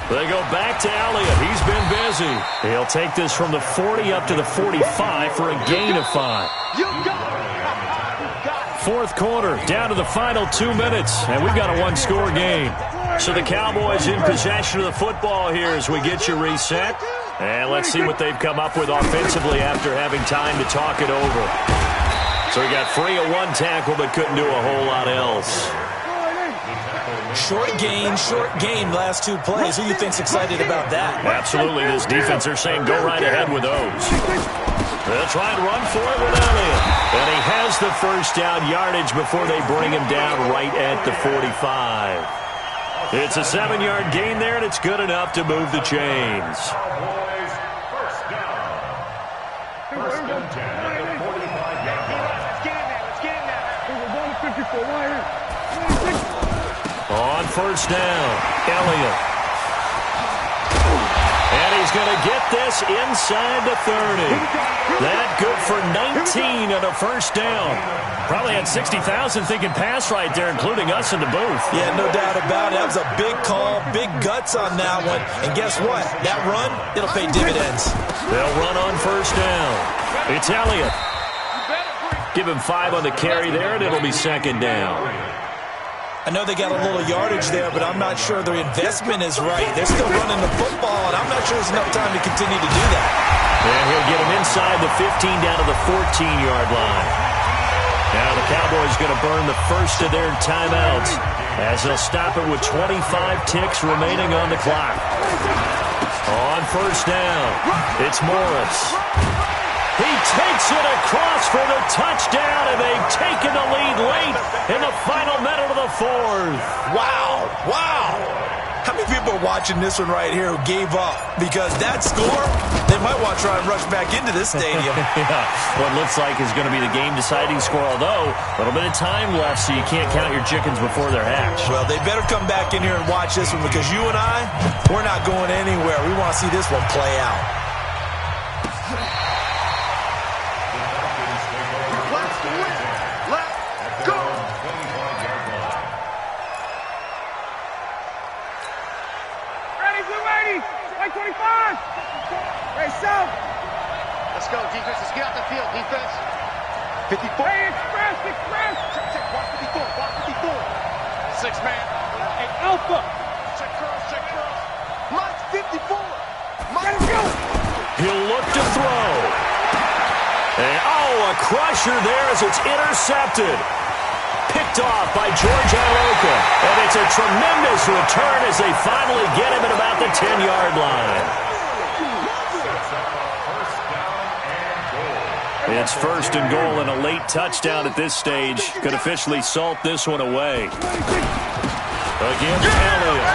They go back to Elliott. He's been busy. He'll take this from the 40 up to the 45 for a gain of 5.
You got it.
4th quarter, down to the final 2 minutes, and we've got a 1-score game. So the Cowboys in possession of the football here as we get you reset. And let's see what they've come up with offensively after having time to talk it over. So we got free of 1 tackle, but couldn't do a whole lot else.
Short gain, last 2 plays. Who do you think's excited about that?
Absolutely. This defense, they're saying go right ahead with those. They'll try and run for it with Elliott. And he has the 1st down yardage before they bring him down right at the 45. It's a 7-yard gain there, and it's good enough to move the chains.
Cowboys, 1st down. 1st and 10 at the 45-yard line.
Let's get in there. Let's get in there.
On 1st down, Elliott. And he's going to get this inside the 30. That good for 19 and a first down. Probably had 60,000 thinking pass right there, including us in the booth.
Yeah, no doubt about it. That was a big call, big guts on that one. And guess what? That run, it'll pay dividends.
They'll run on first down. It's Elliott. Give him 5 on the carry there, and it'll be second down.
I know they got a little yardage there, but I'm not sure their investment is right. They're still running the football, and I'm not sure there's enough time to continue to do that.
And he'll get him inside the 15 down to the 14-yard line. Now the Cowboys going to burn the first of their timeouts as they'll stop it with 25 ticks remaining on the clock. On first down, it's Morris. He takes it across for the touchdown, and they've taken the lead late in the final minute of the fourth.
Wow, wow. How many people are watching this one right here who gave up? Because that score, they might want to try and rush back into this stadium.
Yeah, what looks like is going to be the game-deciding score, although a little bit of time left, so you can't count your chickens before they're hatched.
Well, they better come back in here and watch this one, because you and I, we're not going anywhere. We want to see this one play out.
Let's go, defense. Let's get out the field, defense. 54. Hey, express. Check. Block 54. Block 54. 6 man. Hey, Alpha. Check curls. Mike's 54. Let's go.
He'll look to throw. And, a crusher there as it's intercepted. Picked off by George Iloka. And it's a tremendous return as they finally get him at about the 10-yard line. It's first and goal, and a late touchdown at this stage could officially salt this one away. Again, Elliott.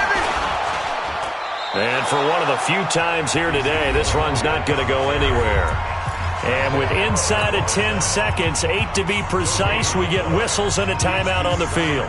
And for one of the few times here today, this run's not going to go anywhere. And with inside of 10 seconds, 8 to be precise, we get whistles and a timeout on the field.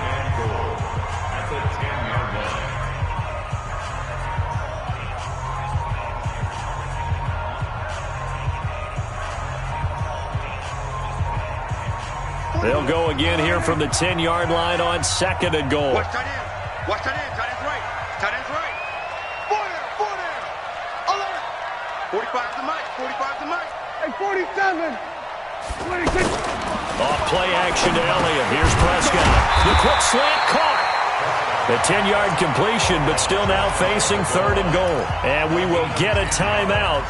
They'll go again here from the 10-yard line on second and goal.
Watch tight end. Tight end's right. Tight end's right. 4 there. 11. 45 to Mike. Hey, 47. 26.
Off play action to Elliott. Here's Prescott. The quick slant caught. The 10-yard completion, but still now facing third and goal. And we will get a timeout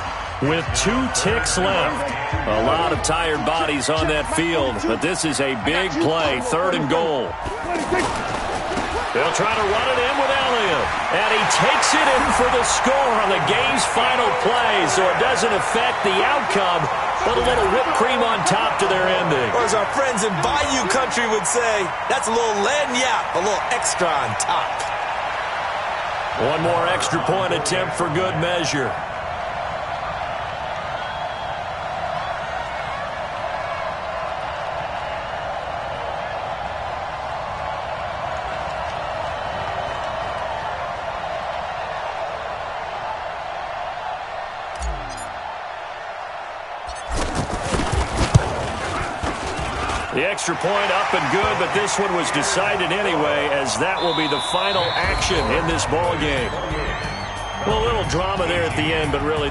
with 2 ticks left. A lot of tired bodies on that field, but this is a big play, third and goal. They'll try to run it in with Elliott, and he takes it in for the score on the game's final play, so it doesn't affect the outcome, but a little whipped cream on top to their ending.
Or as our friends in Bayou Country would say, that's a little lagniappe, a little extra on top.
One more extra point attempt for good measure. The extra point up and good, but this one was decided anyway, as that will be the final action in this ball game. Well, a little drama there at the end, but really